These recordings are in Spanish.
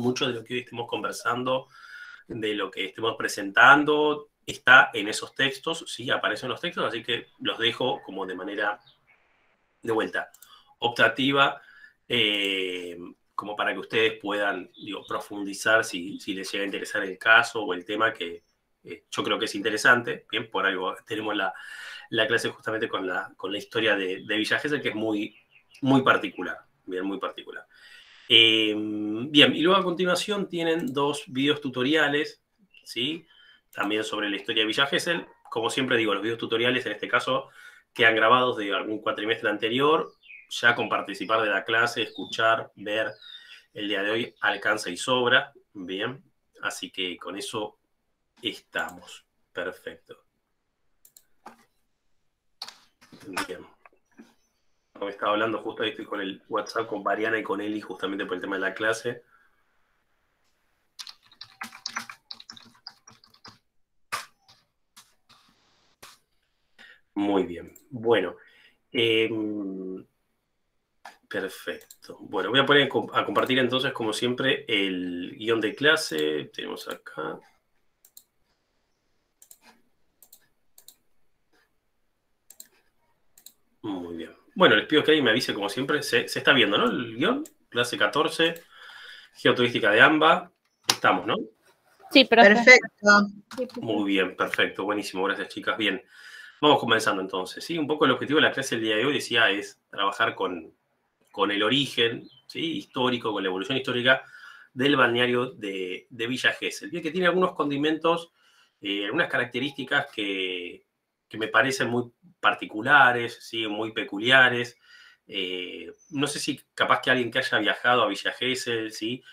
mucho de lo que hoy estemos conversando, de lo que estemos presentando, está en esos textos, sí, aparecen los textos, así que los dejo como de manera, de vuelta, optativa, como para que ustedes puedan, digo, profundizar si les llega a interesar el caso o el tema que yo creo que es interesante. Bien, por algo tenemos la clase justamente con la historia de Villa Gesell, que es muy, muy particular, bien, muy particular. Bien, y luego a continuación tienen 2 videos tutoriales, ¿sí? También sobre la historia de Villa Gesell. Como siempre digo, los videos tutoriales en este caso quedan grabados de algún cuatrimestre anterior, ya con participar de la clase, escuchar, ver el día de hoy alcanza y sobra, bien, así que con eso estamos, perfecto. Bien. Me estaba hablando justo ahí, estoy con el WhatsApp con Mariana y con Eli justamente por el tema de la clase. Muy bien. Bueno, perfecto. Bueno, voy a poner a compartir entonces, como siempre, el guión de clase. Tenemos acá. Muy bien. Bueno, les pido que alguien me avise, como siempre. Se está viendo, ¿no? El guión, clase 14, geoturística de AMBA. Estamos, ¿no? Sí, perfecto. Muy bien, perfecto. Buenísimo. Gracias, chicas. Bien. Vamos comenzando entonces, ¿sí? Un poco el objetivo de la clase del día de hoy, decía, es trabajar con el origen, ¿sí? Histórico, con la evolución histórica del balneario de Villa Gesell. Bien, que tiene algunos condimentos, algunas características que me parecen muy particulares, ¿sí? Muy peculiares. No sé si capaz que alguien que haya viajado a Villa Gesell, ¿sí?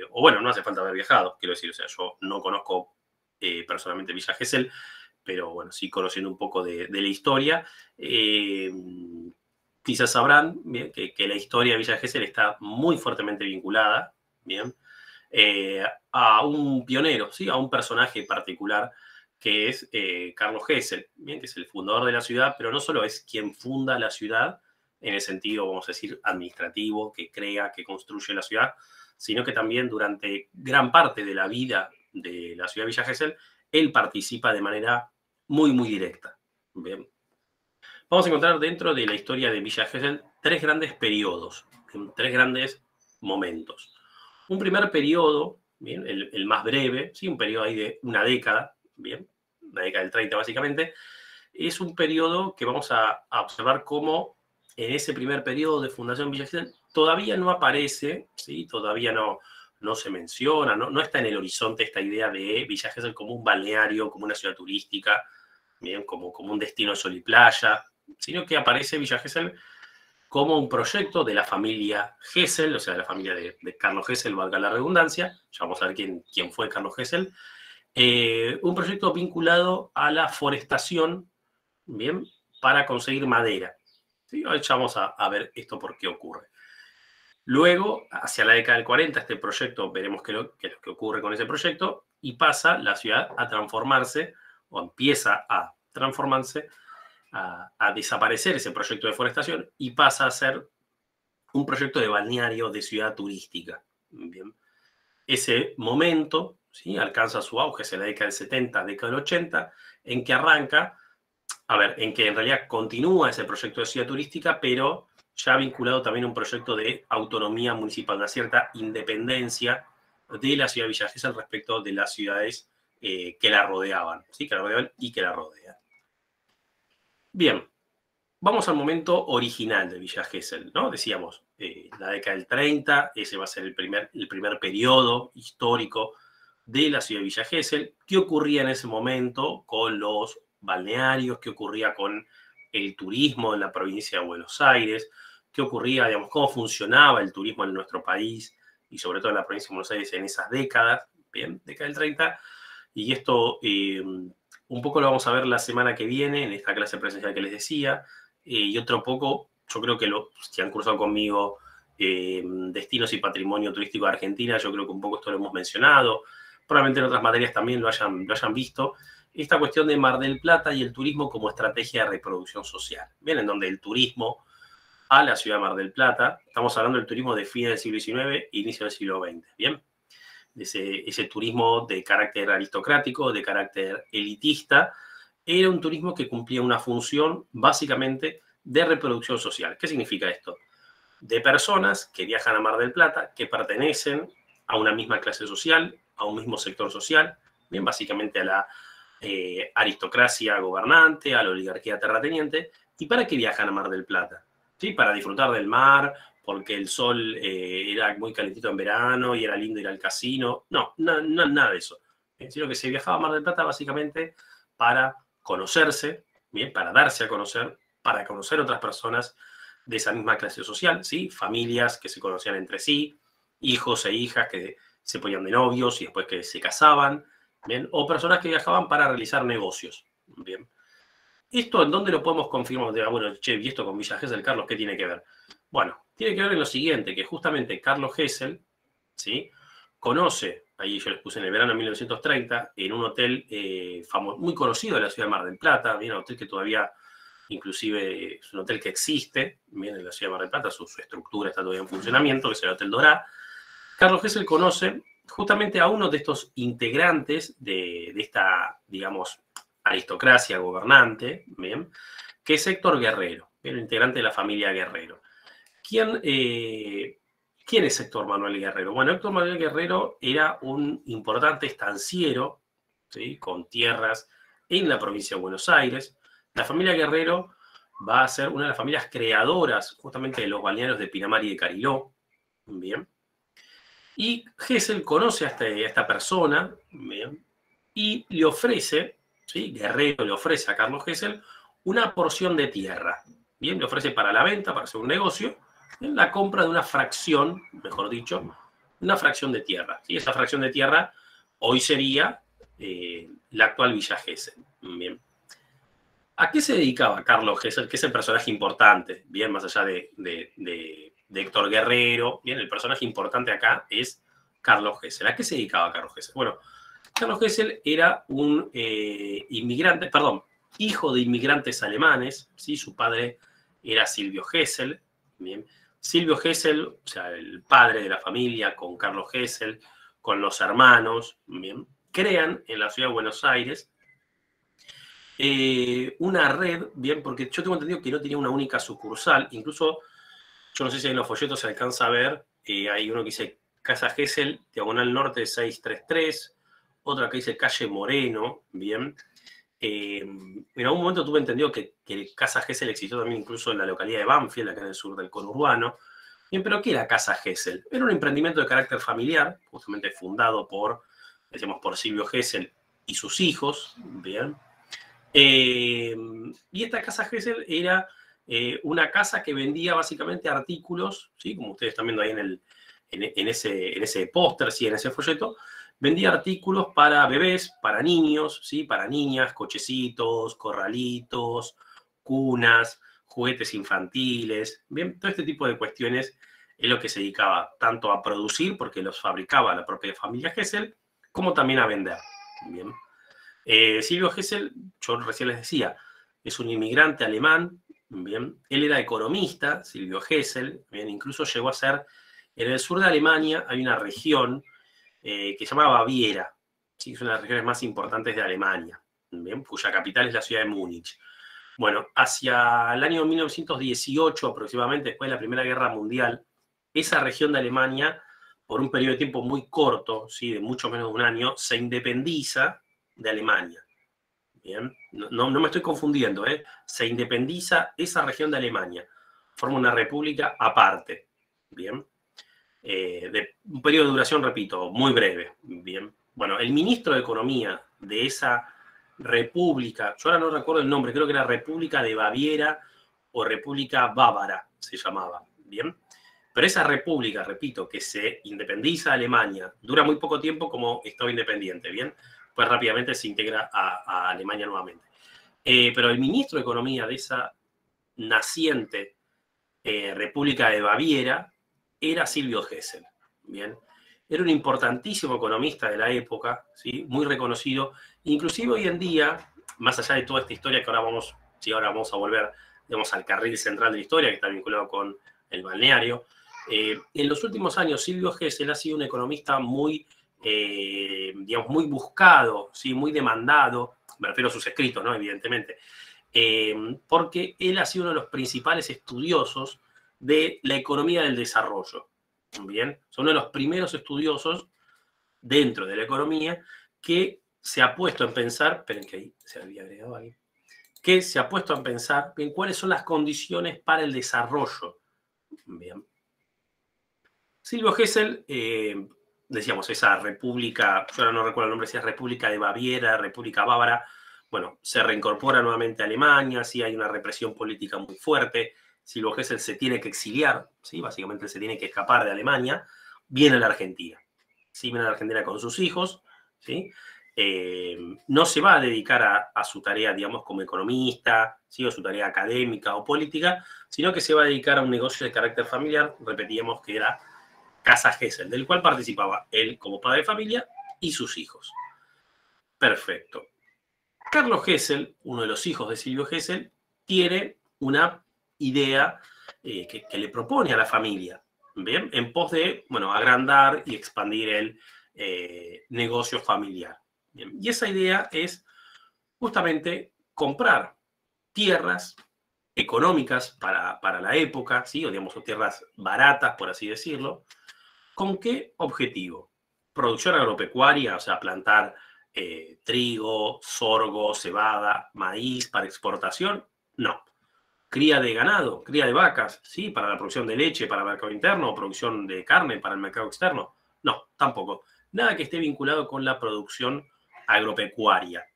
O bueno, no hace falta haber viajado, quiero decir, o sea, yo no conozco personalmente Villa Gesell, pero bueno, sí conociendo un poco de la historia. Quizás sabrán, bien, que la historia de Villa Gesell está muy fuertemente vinculada, bien, a un pionero, ¿sí? A un personaje particular que es Carlos Gesell, bien, que es el fundador de la ciudad, pero no solo es quien funda la ciudad en el sentido, vamos a decir, administrativo, que crea, que construye la ciudad, sino que también durante gran parte de la vida de la ciudad de Villa Gesell, él participa de manera muy, muy directa. Bien. Vamos a encontrar dentro de la historia de Villa Gesell 3 grandes periodos, 3 grandes momentos. Un primer periodo, bien, el más breve, ¿sí? Un periodo ahí de una década, bien, la década del 30 básicamente, es un periodo que vamos a observar cómo en ese primer periodo de fundación Villa Gesell todavía no aparece, ¿sí? Todavía no se menciona, no está en el horizonte esta idea de Villa Gesell como un balneario, como una ciudad turística, bien, como un destino de sol y playa, sino que aparece Villa Gesell como un proyecto de la familia Gesell, o sea, de la familia de Carlos Gesell, valga la redundancia, ya vamos a ver quién fue Carlos Gesell, un proyecto vinculado a la forestación, bien, para conseguir madera. ¿Sí? Ya vamos a ver esto por qué ocurre. Luego, hacia la década del 40, este proyecto, veremos qué es lo que ocurre con ese proyecto, y pasa la ciudad a transformarse, o empieza a transformarse, a desaparecer ese proyecto de forestación, y pasa a ser un proyecto de balneario, de ciudad turística. Bien. Ese momento, ¿sí? Alcanza su auge hacia la década del 70, década del 80, en que arranca, en que en realidad continúa ese proyecto de ciudad turística, pero ya vinculado también a un proyecto de autonomía municipal, una cierta independencia de la ciudad de Villa Gesell respecto de las ciudades que la rodeaban, ¿sí? Que la rodeaban y que la rodean. Bien, vamos al momento original de Villa Gesell, ¿no? Decíamos, la década del 30, ese va a ser el primer periodo histórico de la ciudad de Villa Gesell. ¿Qué ocurría en ese momento con los balnearios? ¿Qué ocurría con el turismo en la provincia de Buenos Aires? ¿Qué ocurría, digamos, cómo funcionaba el turismo en nuestro país y sobre todo en la provincia de Buenos Aires en esas décadas? Bien, década del 30. Y esto un poco lo vamos a ver la semana que viene en esta clase presencial que les decía. Y otro poco, yo creo que si han cursado conmigo Destinos y Patrimonio Turístico de Argentina, yo creo que un poco esto lo hemos mencionado. Probablemente en otras materias también lo hayan visto. Esta cuestión de Mar del Plata y el turismo como estrategia de reproducción social. Bien, en donde el turismo a la ciudad de Mar del Plata. Estamos hablando del turismo de fines del siglo XIX, inicio del siglo XX, ¿bien? Ese turismo de carácter aristocrático, de carácter elitista, era un turismo que cumplía una función básicamente de reproducción social. ¿Qué significa esto? De personas que viajan a Mar del Plata, que pertenecen a una misma clase social, a un mismo sector social, bien, básicamente a la aristocracia gobernante, a la oligarquía terrateniente. ¿Y para qué viajan a Mar del Plata? ¿Sí? Para disfrutar del mar, porque el sol era muy calentito en verano y era lindo ir al casino. No, nada de eso. Sino que se viajaba a Mar del Plata básicamente para conocerse, bien, para darse a conocer, para conocer otras personas de esa misma clase social, ¿sí? Familias que se conocían entre sí, hijos e hijas que se ponían de novios y después que se casaban, ¿bien? O personas que viajaban para realizar negocios, ¿bien? ¿Esto en dónde lo podemos confirmar? Bueno, che, ¿y esto con Villa Gesell, Carlos, qué tiene que ver? Bueno, tiene que ver en lo siguiente, que justamente Carlos Gesell, ¿sí? Conoce, ahí yo les puse en el verano de 1930, en un hotel muy conocido de la ciudad de Mar del Plata, bien, un hotel que todavía, inclusive, es un hotel que existe, bien, en la ciudad de Mar del Plata, su estructura está todavía en funcionamiento, que es el Hotel Dorá. Carlos Gesell conoce justamente a uno de estos integrantes de esta, digamos, aristocracia gobernante, ¿bien? Que es Héctor Guerrero, el integrante de la familia Guerrero. ¿Quién es Héctor Manuel Guerrero? Bueno, Héctor Manuel Guerrero era un importante estanciero, ¿sí? Con tierras en la provincia de Buenos Aires. La familia Guerrero va a ser una de las familias creadoras justamente de los balnearios de Pinamar y de Cariló, ¿bien? Y Gesell conoce a esta persona, ¿bien? Y le ofrece, ¿sí? Guerrero le ofrece a Carlos Gesell una porción de tierra, ¿bien? Le ofrece para la venta, para hacer un negocio, ¿bien? La compra de una fracción, mejor dicho, una fracción de tierra. ¿Sí? Esa fracción de tierra hoy sería la actual Villa Gesell, ¿bien? ¿A qué se dedicaba Carlos Gesell, que es el personaje importante, bien, más allá de Héctor Guerrero? Bien, el personaje importante acá es Carlos Gesell. ¿A qué se dedicaba Carlos Gesell? Bueno, Carlos Gesell era un hijo de inmigrantes alemanes, ¿sí? Su padre era Silvio Gesell, bien. Silvio Gesell, o sea, el padre de la familia, con Carlos Gesell, con los hermanos, bien, crean en la ciudad de Buenos Aires una red, bien, porque yo tengo entendido que no tenía una única sucursal, incluso, yo no sé si en los folletos se alcanza a ver, hay uno que dice Casa Gesell, diagonal norte 633, otra que dice calle Moreno, bien. En algún momento tuve entendido que Casa Gesell existió también incluso en la localidad de Banfield, acá en el sur del conurbano. Bien, pero ¿qué era Casa Gesell? Era un emprendimiento de carácter familiar, justamente fundado decíamos, por Silvio Gesell y sus hijos, bien. Y esta Casa Gesell era una casa que vendía básicamente artículos, ¿sí? Como ustedes están viendo ahí en ese póster, ¿sí? En ese folleto, vendía artículos para bebés, para niños, ¿sí? Para niñas, cochecitos, corralitos, cunas, juguetes infantiles, bien, todo este tipo de cuestiones es lo que se dedicaba tanto a producir, porque los fabricaba la propia familia Gesell, como también a vender, bien. Silvio Gesell, yo recién les decía, es un inmigrante alemán, bien, él era economista, Silvio Gesell, bien, incluso llegó a ser, en el sur de Alemania hay una región que se llama Baviera, ¿sí? Es una de las regiones más importantes de Alemania, bien, cuya capital es la ciudad de Múnich. Bueno, hacia el año 1918 aproximadamente, después de la Primera Guerra Mundial, esa región de Alemania, por un periodo de tiempo muy corto, ¿sí? De mucho menos de un año, se independiza de Alemania. Bien, no me estoy confundiendo, ¿eh? Se independiza esa región de Alemania, forma una república aparte, bien, de un periodo de duración, repito, muy breve, bien. Bueno, el ministro de Economía de esa república, yo ahora no recuerdo el nombre, creo que era República de Baviera o República Bávara, se llamaba, bien. Pero esa república, repito, que se independiza de Alemania, dura muy poco tiempo como Estado independiente, ¿bien? Pues rápidamente se integra a Alemania nuevamente. Pero el ministro de Economía de esa naciente República de Baviera era Silvio Gesell, ¿bien? Era un importantísimo economista de la época, ¿sí? Muy reconocido. Inclusive hoy en día, más allá de toda esta historia que ahora vamos a volver digamos, al carril central de la historia, que está vinculado con el balneario. En los últimos años, Silvio Gesell ha sido un economista muy, digamos, muy buscado, ¿sí? Muy demandado, me refiero a sus escritos, ¿no? Evidentemente, porque él ha sido uno de los principales estudiosos de la economía del desarrollo. Bien, son uno de los primeros estudiosos dentro de la economía que se ha puesto en pensar, esperen que ahí se había agregado alguien, que se ha puesto a pensar en cuáles son las condiciones para el desarrollo. Bien. Silvio Gesell, decíamos, esa república, yo ahora no recuerdo el nombre, si es República de Baviera, República Bávara, bueno, se reincorpora nuevamente a Alemania, sí hay una represión política muy fuerte, Silvio Gesell se tiene que exiliar, ¿sí? Básicamente se tiene que escapar de Alemania, viene a la Argentina, ¿sí? Viene a la Argentina con sus hijos, ¿sí? No se va a dedicar a su tarea, digamos, como economista, ¿sí? O su tarea académica o política, sino que se va a dedicar a un negocio de carácter familiar, repetíamos que era Casa Gesell, del cual participaba él como padre de familia y sus hijos. Perfecto. Carlos Gesell, uno de los hijos de Silvio Gesell, tiene una idea que le propone a la familia, ¿bien? En pos de, bueno, agrandar y expandir el negocio familiar. ¿Bien? Y esa idea es justamente comprar tierras económicas para la época, ¿sí? O digamos, tierras baratas, por así decirlo. ¿Con qué objetivo? Producción agropecuaria, o sea, plantar trigo, sorgo, cebada, maíz para exportación. No. Cría de ganado, cría de vacas, ¿sí? Para la producción de leche, para el mercado interno, o producción de carne para el mercado externo. No, tampoco. Nada que esté vinculado con la producción agropecuaria,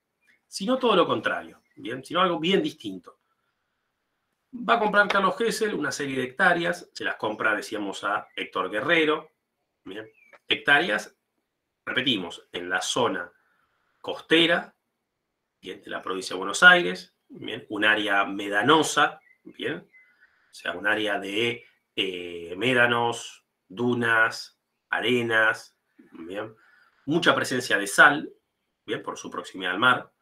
sino todo lo contrario, ¿bien? Sino algo bien distinto. Va a comprar Carlos Gesell una serie de hectáreas, se las compra, decíamos, a Héctor Guerrero, ¿bien? Hectáreas, repetimos, en la zona costera, ¿bien? De la provincia de Buenos Aires, ¿bien? Un área medanosa, ¿bien? O sea, un área de médanos, dunas, arenas, ¿bien? Mucha presencia de sal, ¿bien? Por su proximidad al mar.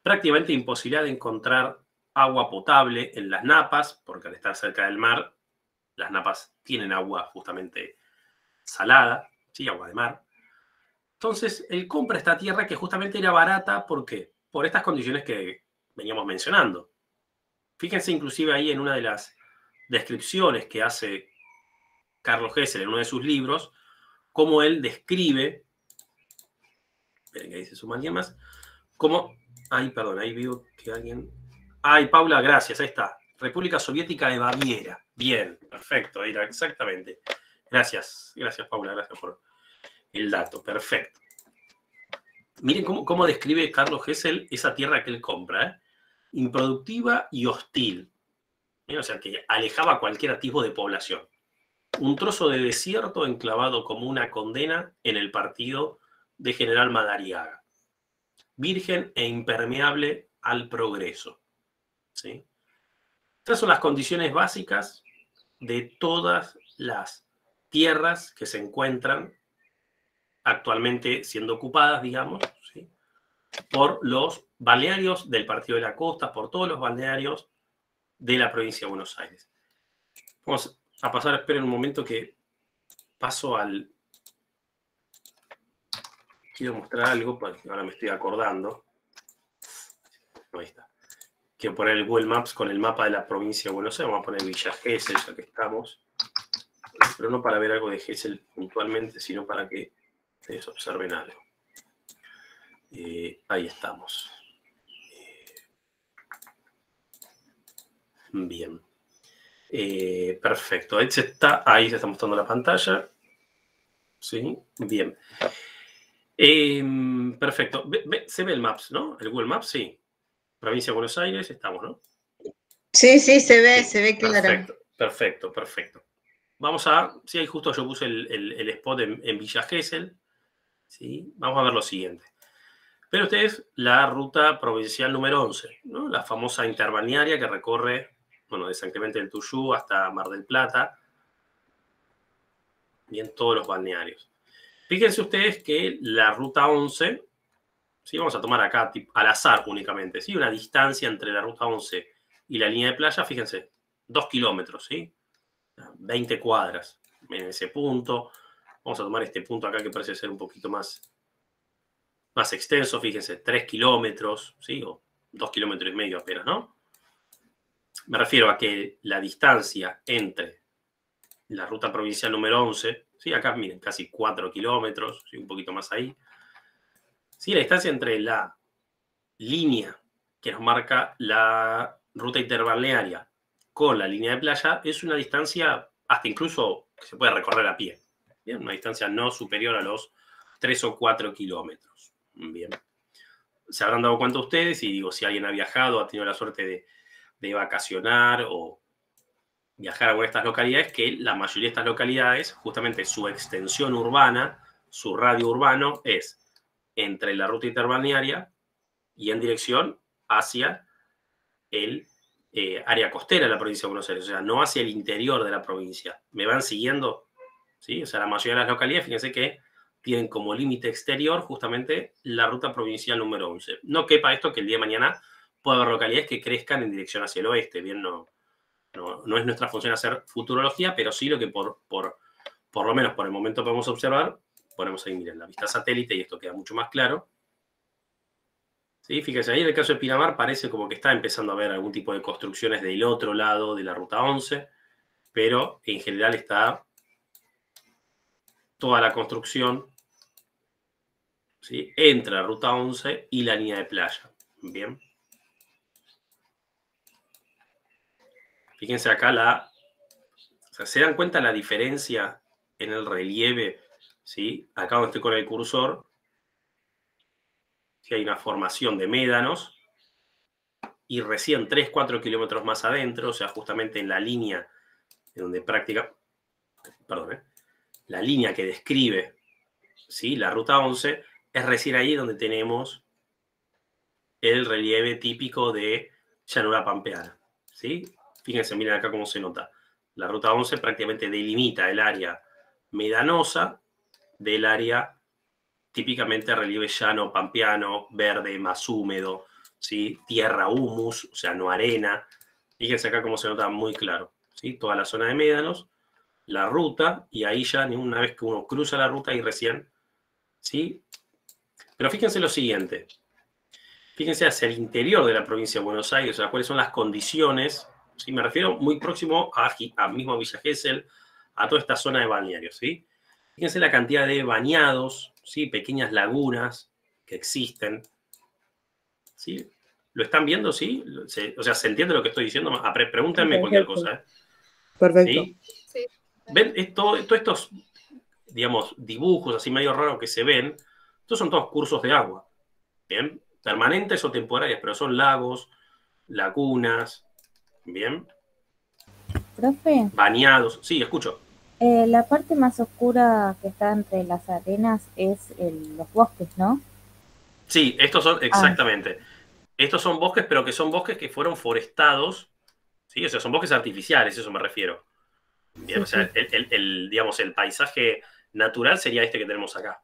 Prácticamente imposibilidad de encontrar agua potable en las napas, porque al estar cerca del mar, las napas tienen agua justamente salada, ¿sí? Agua de mar. Entonces, él compra esta tierra que justamente era barata, ¿por qué? Por estas condiciones que veníamos mencionando. Fíjense inclusive ahí en una de las descripciones que hace Carlos Gesell en uno de sus libros, cómo él describe, esperen que ahí se suma alguien más, cómo, ay, perdón, ahí veo que alguien, ay, Paula, gracias, ahí está, República Soviética de Baviera, bien, perfecto, era exactamente, gracias, Paula, gracias por el dato, perfecto. Miren cómo describe Carlos Gesell esa tierra que él compra, ¿eh? Improductiva y hostil, ¿eh? O sea, que alejaba cualquier atisbo de población. Un trozo de desierto enclavado como una condena en el partido de General Madariaga. Virgen e impermeable al progreso, ¿sí? Estas son las condiciones básicas de todas las tierras que se encuentran actualmente siendo ocupadas, digamos, ¿sí? Por los balnearios del Partido de la Costa, por todos los balnearios de la provincia de Buenos Aires. Vamos a pasar, esperen un momento que paso al... Quiero mostrar algo, porque ahora me estoy acordando. Ahí está. Quiero poner el Google Maps con el mapa de la provincia de Buenos Aires. Vamos a poner Villa Gesell, ya que estamos. Pero no para ver algo de Gesell puntualmente, sino para que ustedes observen algo. Ahí estamos. Bien. Perfecto. Ahí se está mostrando la pantalla. Sí, bien. Perfecto. Se ve el Maps, ¿no? El Google Maps, sí. Provincia de Buenos Aires, estamos, ¿no? Sí, se ve, sí, se ve claro. Perfecto. Vamos a, sí, ahí justo yo puse el spot en Villa Gesell, ¿sí? Vamos a ver lo siguiente. Pero ustedes la ruta provincial número 11, ¿no? La famosa interbalnearia que recorre, bueno, de San Clemente del Tuyú hasta Mar del Plata, y en todos los balnearios. Fíjense ustedes que la ruta 11, ¿sí? Vamos a tomar acá al azar únicamente, ¿sí? Una distancia entre la ruta 11 y la línea de playa, fíjense, 2 kilómetros, ¿sí? 20 cuadras en ese punto. Vamos a tomar este punto acá que parece ser un poquito más extenso, fíjense, 3 kilómetros, ¿sí? O 2 kilómetros y medio apenas, ¿no? Me refiero a que la distancia entre la ruta provincial número 11, ¿sí? Acá miren, casi 4 kilómetros, ¿sí? Un poquito más ahí. ¿Sí? La distancia entre la línea que nos marca la ruta interbalnearia con la línea de playa es una distancia hasta incluso que se puede recorrer a pie. Bien, una distancia no superior a los 3 o 4 kilómetros. Bien. Se habrán dado cuenta ustedes, y digo, si alguien ha viajado, ha tenido la suerte de vacacionar o viajar a alguna de estas localidades, que la mayoría de estas localidades, justamente su extensión urbana, su radio urbano, es entre la ruta interbalnearia y en dirección hacia el área costera de la provincia de Buenos Aires, o sea, no hacia el interior de la provincia. ¿Me van siguiendo? ¿Sí? O sea, la mayoría de las localidades, fíjense que tienen como límite exterior justamente la ruta provincial número 11. No quepa esto que el día de mañana puede haber localidades que crezcan en dirección hacia el oeste. Bien, no es nuestra función hacer futurología, pero sí lo que por lo menos por el momento podemos observar. Ponemos ahí, miren, la vista satélite y esto queda mucho más claro. ¿Sí? Fíjense, ahí en el caso de Pinamar parece como que está empezando a haber algún tipo de construcciones del otro lado de la ruta 11, pero en general está toda la construcción, ¿sí? Entre la ruta 11 y la línea de playa. Bien. Fíjense acá o sea, ¿se dan cuenta la diferencia en el relieve? ¿Sí? Acá donde estoy con el cursor, ¿sí? Hay una formación de médanos y recién 3-4 kilómetros más adentro, o sea, justamente en la línea en donde la línea que describe, ¿sí? La ruta 11, es recién ahí donde tenemos el relieve típico de llanura pampeana, ¿sí? Fíjense, miren acá cómo se nota. La ruta 11 prácticamente delimita el área medanosa del área típicamente relieve llano pampeano, verde, más húmedo, ¿sí? Tierra humus, o sea, no arena. Fíjense acá cómo se nota muy claro, ¿sí? Toda la zona de médanos, la ruta, y ahí ya una vez que uno cruza la ruta y recién, ¿sí? Pero fíjense lo siguiente. Fíjense hacia el interior de la provincia de Buenos Aires, o sea, cuáles son las condiciones, ¿sí? Me refiero muy próximo a mismo Villa Gesell, a toda esta zona de balnearios, ¿sí? Fíjense la cantidad de bañados, ¿sí? Pequeñas lagunas que existen, ¿sí? ¿Lo están viendo, sí? O sea, ¿se entiende lo que estoy diciendo? Pregúntenme cualquier cosa, ¿eh? Perfecto. ¿Sí? Sí. ¿Ven? Todos estos, digamos, dibujos así medio raros que se ven, estos son todos cursos de agua, ¿bien? Permanentes o temporarias, pero son lagos, lagunas, ¿bien? Profe, Bañados. Sí, escucho. la parte más oscura que está entre las arenas es los bosques, ¿no? Sí, estos son, exactamente. Estos son bosques, pero que son bosques que fueron forestados, ¿sí? O sea, son bosques artificiales, eso me refiero. Bien, Sí, o sea, sí. digamos, el paisaje natural sería este que tenemos acá.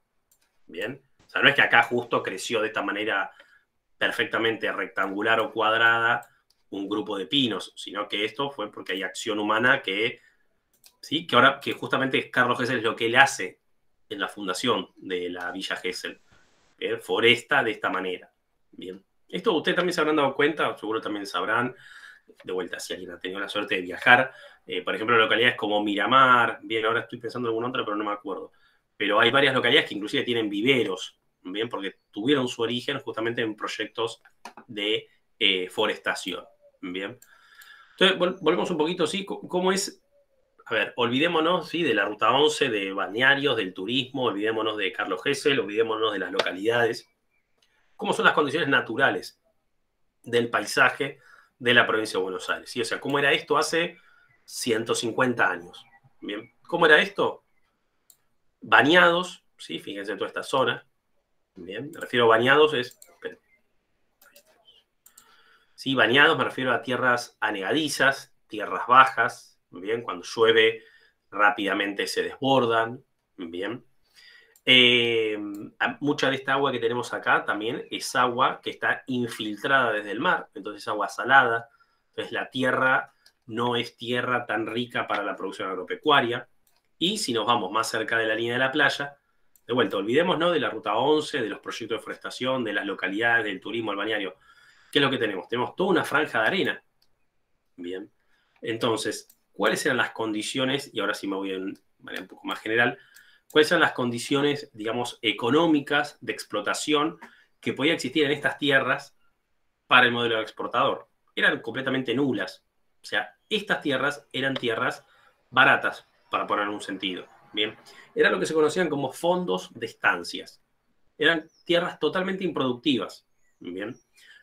Bien. O sea, no es que acá justo creció de esta manera perfectamente rectangular o cuadrada un grupo de pinos, sino que esto fue porque hay acción humana ¿sí? Que justamente Carlos Gesell es lo que él hace en la fundación de la Villa Gesell. Foresta de esta manera. Bien. Esto ustedes también se habrán dado cuenta, seguro también sabrán, de vuelta, si alguien ha tenido la suerte de viajar, por ejemplo, localidades como Miramar, bien, ahora estoy pensando en alguna otra, pero no me acuerdo. Pero hay varias localidades que inclusive tienen viveros, bien, porque tuvieron su origen justamente en proyectos de forestación, bien. Entonces, volvemos un poquito, ¿sí? ¿Cómo es? A ver, olvidémonos, ¿sí? De la Ruta 11, de balnearios, del turismo, olvidémonos de Carlos Gesell, olvidémonos de las localidades. ¿Cómo son las condiciones naturales del paisaje de la provincia de Buenos Aires? ¿Sí? O sea, ¿cómo era esto hace 150 años? Bien, ¿cómo era esto? Bañados, ¿sí? Fíjense toda esta zona. Bien, me refiero a bañados, sí, bañados, me refiero a tierras anegadizas, tierras bajas, bien, cuando llueve rápidamente se desbordan, bien. Mucha de esta agua que tenemos acá también es agua que está infiltrada desde el mar, entonces agua salada. Entonces la tierra no es tierra tan rica para la producción agropecuaria. Y si nos vamos más cerca de la línea de la playa, de vuelta, olvidémonos de la Ruta 11, de los proyectos de forestación, de las localidades, del turismo, el balneario. ¿Qué es lo que tenemos? Tenemos toda una franja de arena. Bien. Entonces, ¿cuáles eran las condiciones? Y ahora sí me voy en manera un poco más general. ¿Cuáles eran las condiciones, digamos, económicas de explotación que podía existir en estas tierras para el modelo exportador? Eran completamente nulas. O sea, estas tierras eran tierras baratas, para poner en un sentido. Bien. Era lo que se conocían como fondos de estancias. Eran tierras totalmente improductivas. Bien.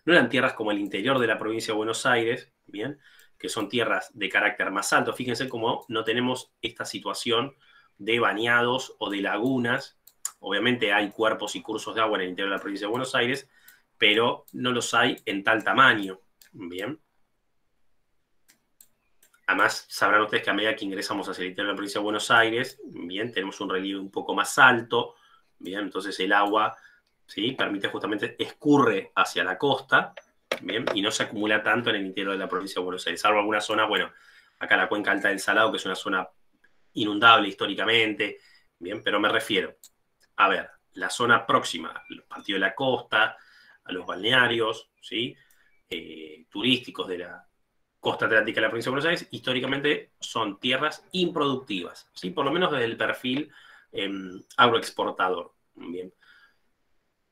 No eran tierras como el interior de la provincia de Buenos Aires, bien, que son tierras de carácter más alto. Fíjense cómo no tenemos esta situación de bañados o de lagunas. Obviamente hay cuerpos y cursos de agua en el interior de la provincia de Buenos Aires, pero no los hay en tal tamaño. Bien. Además, sabrán ustedes que a medida que ingresamos hacia el interior de la provincia de Buenos Aires, bien, tenemos un relieve un poco más alto, bien, entonces el agua, ¿sí?, permite justamente, escurre hacia la costa, bien, y no se acumula tanto en el interior de la provincia de Buenos Aires, salvo algunas zonas, bueno, acá la cuenca alta del Salado, que es una zona inundable históricamente, bien, pero me refiero, a ver, la zona próxima, al partido de la costa, a los balnearios, ¿sí?, turísticos de la costa atlántica de la provincia de Buenos Aires, históricamente son tierras improductivas, ¿sí? Por lo menos desde el perfil agroexportador. Bien.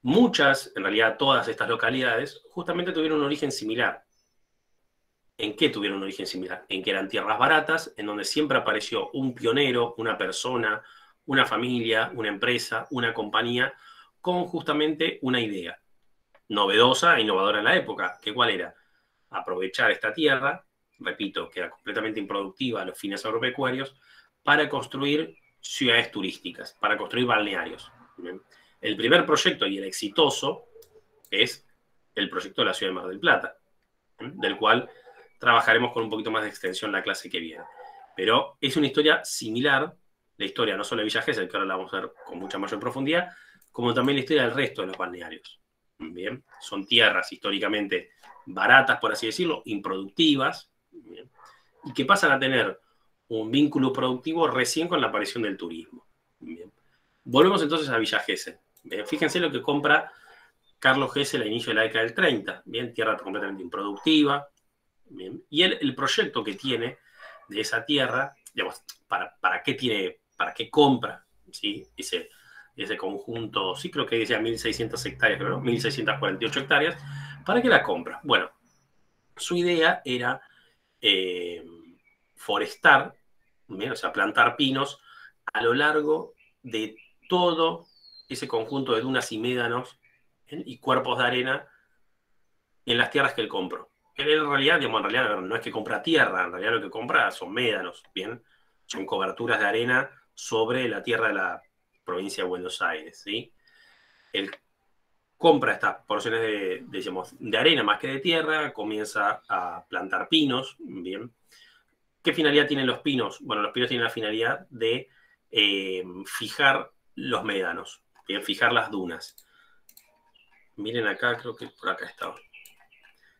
Muchas, en realidad todas estas localidades, justamente tuvieron un origen similar. ¿En qué tuvieron un origen similar? En que eran tierras baratas, en donde siempre apareció un pionero, una persona, una familia, una empresa, una compañía, con justamente una idea novedosa e innovadora en la época. ¿Que cuál era? Aprovechar esta tierra, repito, que era completamente improductiva a los fines agropecuarios, para construir ciudades turísticas, para construir balnearios. ¿Bien? El primer proyecto y el exitoso es el proyecto de la ciudad de Mar del Plata, del cual trabajaremos con un poquito más de extensión la clase que viene. Pero es una historia similar, la historia no solo de Villa Gesell, que ahora la vamos a ver con mucha mayor profundidad, como también la historia del resto de los balnearios. Bien, son tierras históricamente baratas, por así decirlo, improductivas, bien, y que pasan a tener un vínculo productivo recién con la aparición del turismo. Bien. Volvemos entonces a Villa Gesell. Bien, fíjense lo que compra Carlos Gesell a inicio de la década del 30. Bien, tierra completamente improductiva. Bien, y el proyecto que tiene de esa tierra, digamos, ¿para qué compra? ¿Sí? Ese conjunto, sí creo que decía 1.600 hectáreas, creo, ¿no? 1.648 hectáreas. ¿Para qué la compra? Bueno, su idea era forestar, ¿bien?, o sea, plantar pinos a lo largo de todo ese conjunto de dunas y médanos, ¿bien?, y cuerpos de arena en las tierras que él compró. Él en realidad, digamos, en realidad no es que compra tierra, en realidad lo que compra son médanos, ¿bien? Son coberturas de arena sobre la tierra de la provincia de Buenos Aires, ¿sí? Él compra estas porciones digamos, de arena más que de tierra, comienza a plantar pinos, ¿bien? ¿Qué finalidad tienen los pinos? Bueno, los pinos tienen la finalidad de fijar los médanos, ¿bien?, fijar las dunas. Miren acá, creo que por acá estaba.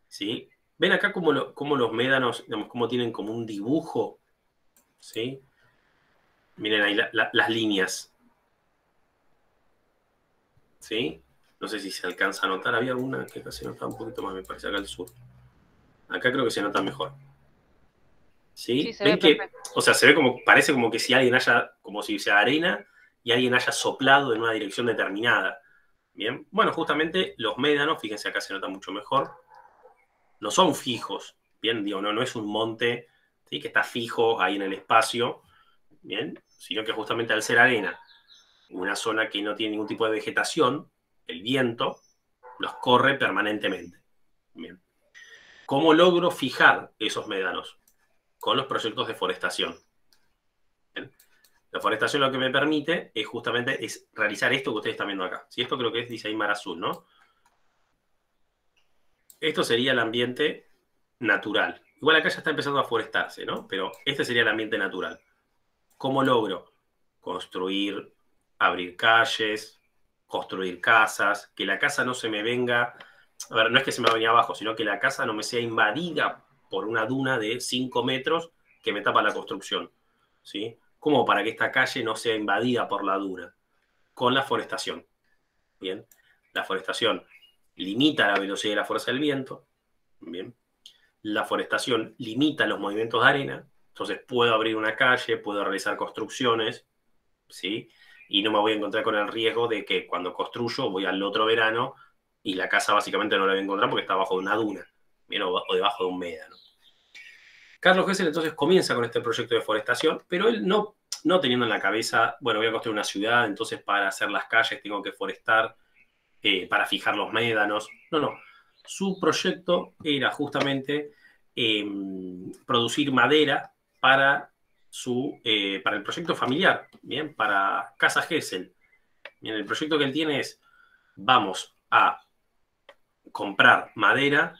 ¿Sí? ¿Ven acá cómo los médanos, digamos, cómo tienen como un dibujo? ¿Sí? Miren ahí las líneas. ¿Sí? No sé si se alcanza a notar. Había alguna que se notaba un poquito más, me parece, acá al sur. Acá creo que se nota mejor. ¿Sí? Sí, se ¿Ven ve que, perfecto. o sea, se ve como, parece como que si alguien haya, como si sea arena y alguien haya soplado en una dirección determinada? Bien. Bueno, justamente los médanos, fíjense acá se nota mucho mejor, no son fijos. Bien, digo, no es un monte, ¿sí?, que está fijo ahí en el espacio, bien, sino que justamente al ser arena, una zona que no tiene ningún tipo de vegetación, el viento los corre permanentemente. Bien. ¿Cómo logro fijar esos médanos? Con los proyectos de forestación. Bien. La forestación lo que me permite es justamente realizar esto que ustedes están viendo acá. ¿Sí? Esto creo que dice ahí mar azul, ¿no? Esto sería el ambiente natural. Igual acá ya está empezando a forestarse, ¿no? Pero este sería el ambiente natural. ¿Cómo logro? Construir, abrir calles, construir casas, que la casa no se me venga, a ver, no es que se me venga abajo, sino que la casa no me sea invadida por una duna de 5 metros que me tapa la construcción, ¿sí? Como para que esta calle no sea invadida por la duna, con la forestación, ¿bien? La forestación limita la velocidad y la fuerza del viento, ¿bien? La forestación limita los movimientos de arena, entonces puedo abrir una calle, puedo realizar construcciones, ¿sí? Y no me voy a encontrar con el riesgo de que cuando construyo voy al otro verano y la casa básicamente no la voy a encontrar porque está bajo de una duna, ¿bien? O debajo de un médano. Carlos Gesell entonces comienza con este proyecto de forestación, pero él no teniendo en la cabeza, bueno, voy a construir una ciudad, entonces para hacer las calles tengo que forestar, para fijar los médanos. No. Su proyecto era justamente producir madera para el proyecto familiar, ¿bien? Para Casa Gesell. Bien, el proyecto que él tiene es, vamos a comprar madera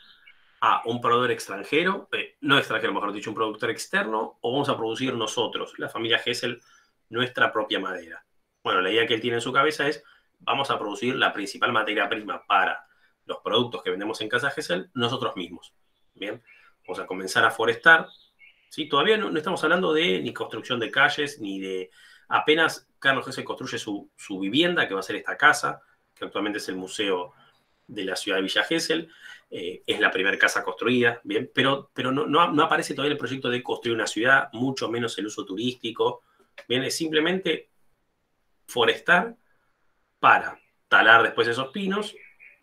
a un proveedor extranjero, no extranjero, mejor dicho, un productor externo, o vamos a producir nosotros, la familia Gesell, nuestra propia madera. Bueno, la idea que él tiene en su cabeza es, vamos a producir la principal materia prima para los productos que vendemos en Casa Gesell nosotros mismos. Bien, vamos a comenzar a forestar. ¿Sí? Todavía no estamos hablando de ni construcción de calles, ni de... Apenas Carlos Gesell construye su vivienda, que va a ser esta casa, que actualmente es el museo de la ciudad de Villa Gesell. Es la primera casa construida, bien, pero no aparece todavía el proyecto de construir una ciudad, mucho menos el uso turístico. Bien, es simplemente forestar para talar después esos pinos,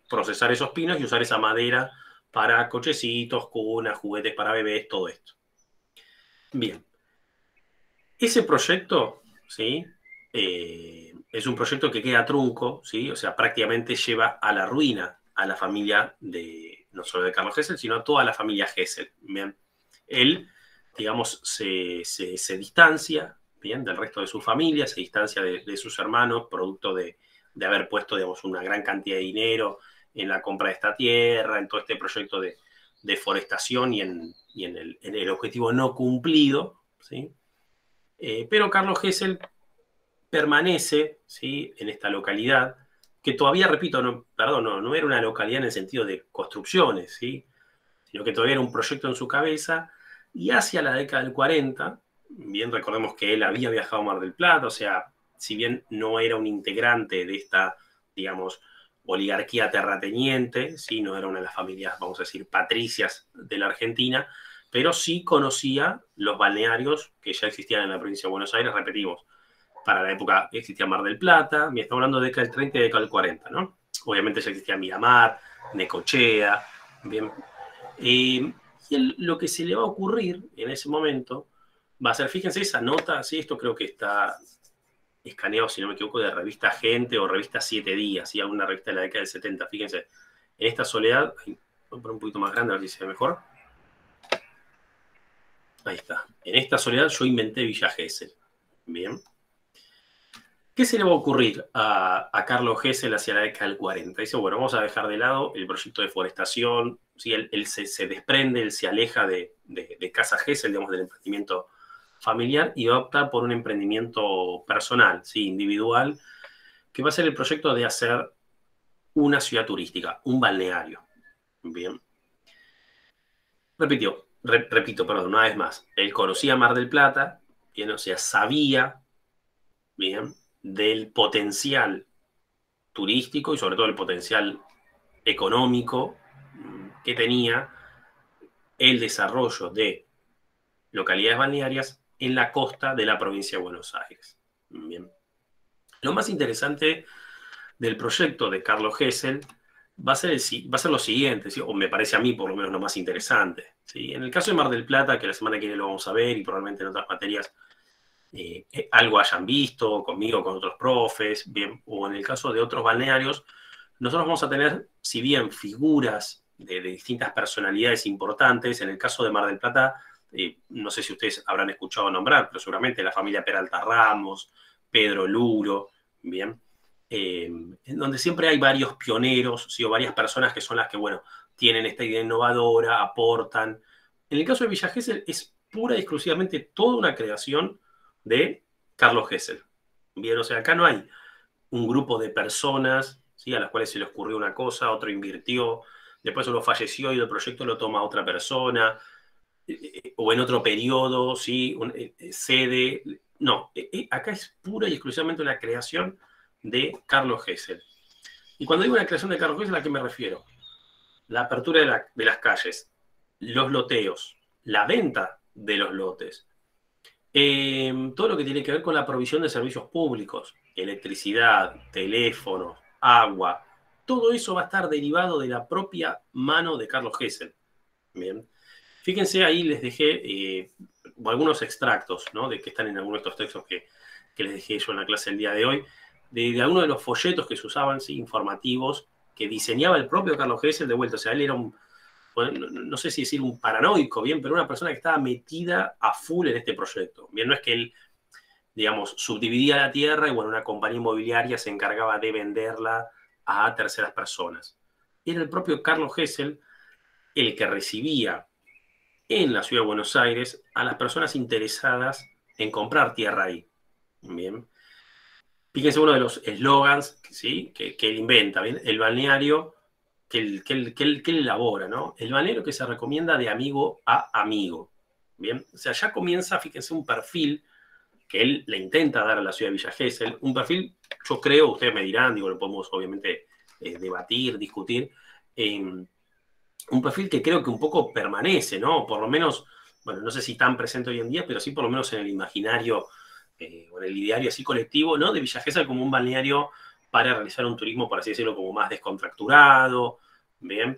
procesar esos pinos y usar esa madera para cochecitos, cunas, juguetes para bebés, todo esto. Bien. Ese proyecto, ¿sí? Es un proyecto que queda trunco, ¿sí? O sea, prácticamente lleva a la ruina a la familia no solo de Carlos Gesell, sino a toda la familia Gesell. Bien. Él, digamos, se distancia, bien, del resto de su familia, se distancia de sus hermanos, producto de haber puesto, digamos, una gran cantidad de dinero en la compra de esta tierra, en todo este proyecto de deforestación y en el objetivo no cumplido, ¿sí? Pero Carlos Gesell permanece, ¿sí? En esta localidad, que todavía, repito, no era una localidad en el sentido de construcciones, ¿sí? Sino que todavía era un proyecto en su cabeza, y hacia la década del 40, bien recordemos que él había viajado a Mar del Plata, o sea, si bien no era un integrante de esta, digamos, oligarquía terrateniente, ¿sí? No era una de las familias, vamos a decir, patricias de la Argentina, pero sí conocía los balnearios que ya existían en la provincia de Buenos Aires, repetimos, para la época existía Mar del Plata, estamos hablando de década del 30 y década del 40, ¿no? Obviamente ya existía Miramar, Necochea, bien. Y lo que se le va a ocurrir en ese momento va a ser, fíjense esa nota, ¿sí? Esto creo que está escaneado, si no me equivoco, de revista Gente o revista 7 Días, ¿sí? Alguna revista de la década del 70, fíjense. En esta soledad, voy a poner un poquito más grande a ver si se ve mejor. Ahí está. En esta soledad yo inventé Villa Gesell. Bien. ¿Qué se le va a ocurrir a Carlos Gesell hacia la década del 40? Dice, bueno, vamos a dejar de lado el proyecto de forestación, ¿sí? Él se desprende, él se aleja de Casa Gesell, digamos, del emprendimiento familiar, y va a optar por un emprendimiento personal, ¿sí? Individual, que va a ser el proyecto de hacer una ciudad turística, un balneario. Bien. Repito, perdón, una vez más. Él conocía Mar del Plata, bien, o sea, sabía, bien, del potencial turístico y sobre todo el potencial económico que tenía el desarrollo de localidades balnearias en la costa de la provincia de Buenos Aires. Bien. Lo más interesante del proyecto de Carlos Gesell va a ser lo siguiente, ¿sí? O me parece a mí por lo menos lo más interesante, ¿sí? En el caso de Mar del Plata, que la semana que viene lo vamos a ver y probablemente en otras materias algo hayan visto conmigo, con otros profes, bien, o en el caso de otros balnearios, nosotros vamos a tener, si bien figuras de distintas personalidades importantes, en el caso de Mar del Plata, no sé si ustedes habrán escuchado nombrar, pero seguramente la familia Peralta Ramos, Pedro Luro, bien, en donde siempre hay varios pioneros, ¿sí? O varias personas que son las que, bueno, tienen esta idea innovadora, aportan. En el caso de Villa Gesell es pura y exclusivamente toda una creación de Carlos Gesell. Bien, o sea, acá no hay un grupo de personas, ¿sí? A las cuales se le ocurrió una cosa, otro invirtió, después uno falleció y el proyecto lo toma otra persona. o en otro periodo, ¿sí? Sede. No, acá es pura y exclusivamente una creación de Carlos Gesell. Y cuando digo una creación de Carlos Gesell, ¿a qué me refiero? La apertura de las calles, los loteos, la venta de los lotes, todo lo que tiene que ver con la provisión de servicios públicos, electricidad, teléfonos, agua, todo eso va a estar derivado de la propia mano de Carlos Gesell. Bien. Fíjense, ahí les dejé algunos extractos, ¿no? De que están en algunos de estos textos que les dejé yo en la clase el día de hoy, de algunos de los folletos que se usaban, ¿sí? Informativos, que diseñaba el propio Carlos Gesell de vuelta. O sea, él era bueno, no sé si decir un paranoico, bien, pero una persona que estaba metida a full en este proyecto. Bien, no es que él, digamos, subdividía la tierra y, bueno, una compañía inmobiliaria se encargaba de venderla a terceras personas. Era el propio Carlos Gesell el que recibía en la ciudad de Buenos Aires a las personas interesadas en comprar tierra ahí. Bien. Fíjense uno de los eslogans, ¿sí? que él inventa, ¿bien? El balneario que él elabora, ¿no? El balneario que se recomienda de amigo a amigo. Bien. O sea, ya comienza, fíjense, un perfil que él le intenta dar a la ciudad de Villa Gesell. Un perfil, yo creo, ustedes me dirán, digo, lo podemos obviamente debatir, discutir. Un perfil que creo que un poco permanece, ¿no? Por lo menos, bueno, no sé si tan presente hoy en día, pero sí por lo menos en el imaginario o en el ideario así colectivo, ¿no? De Villa Gesell como un balneario para realizar un turismo, por así decirlo, como más descontracturado, ¿bien?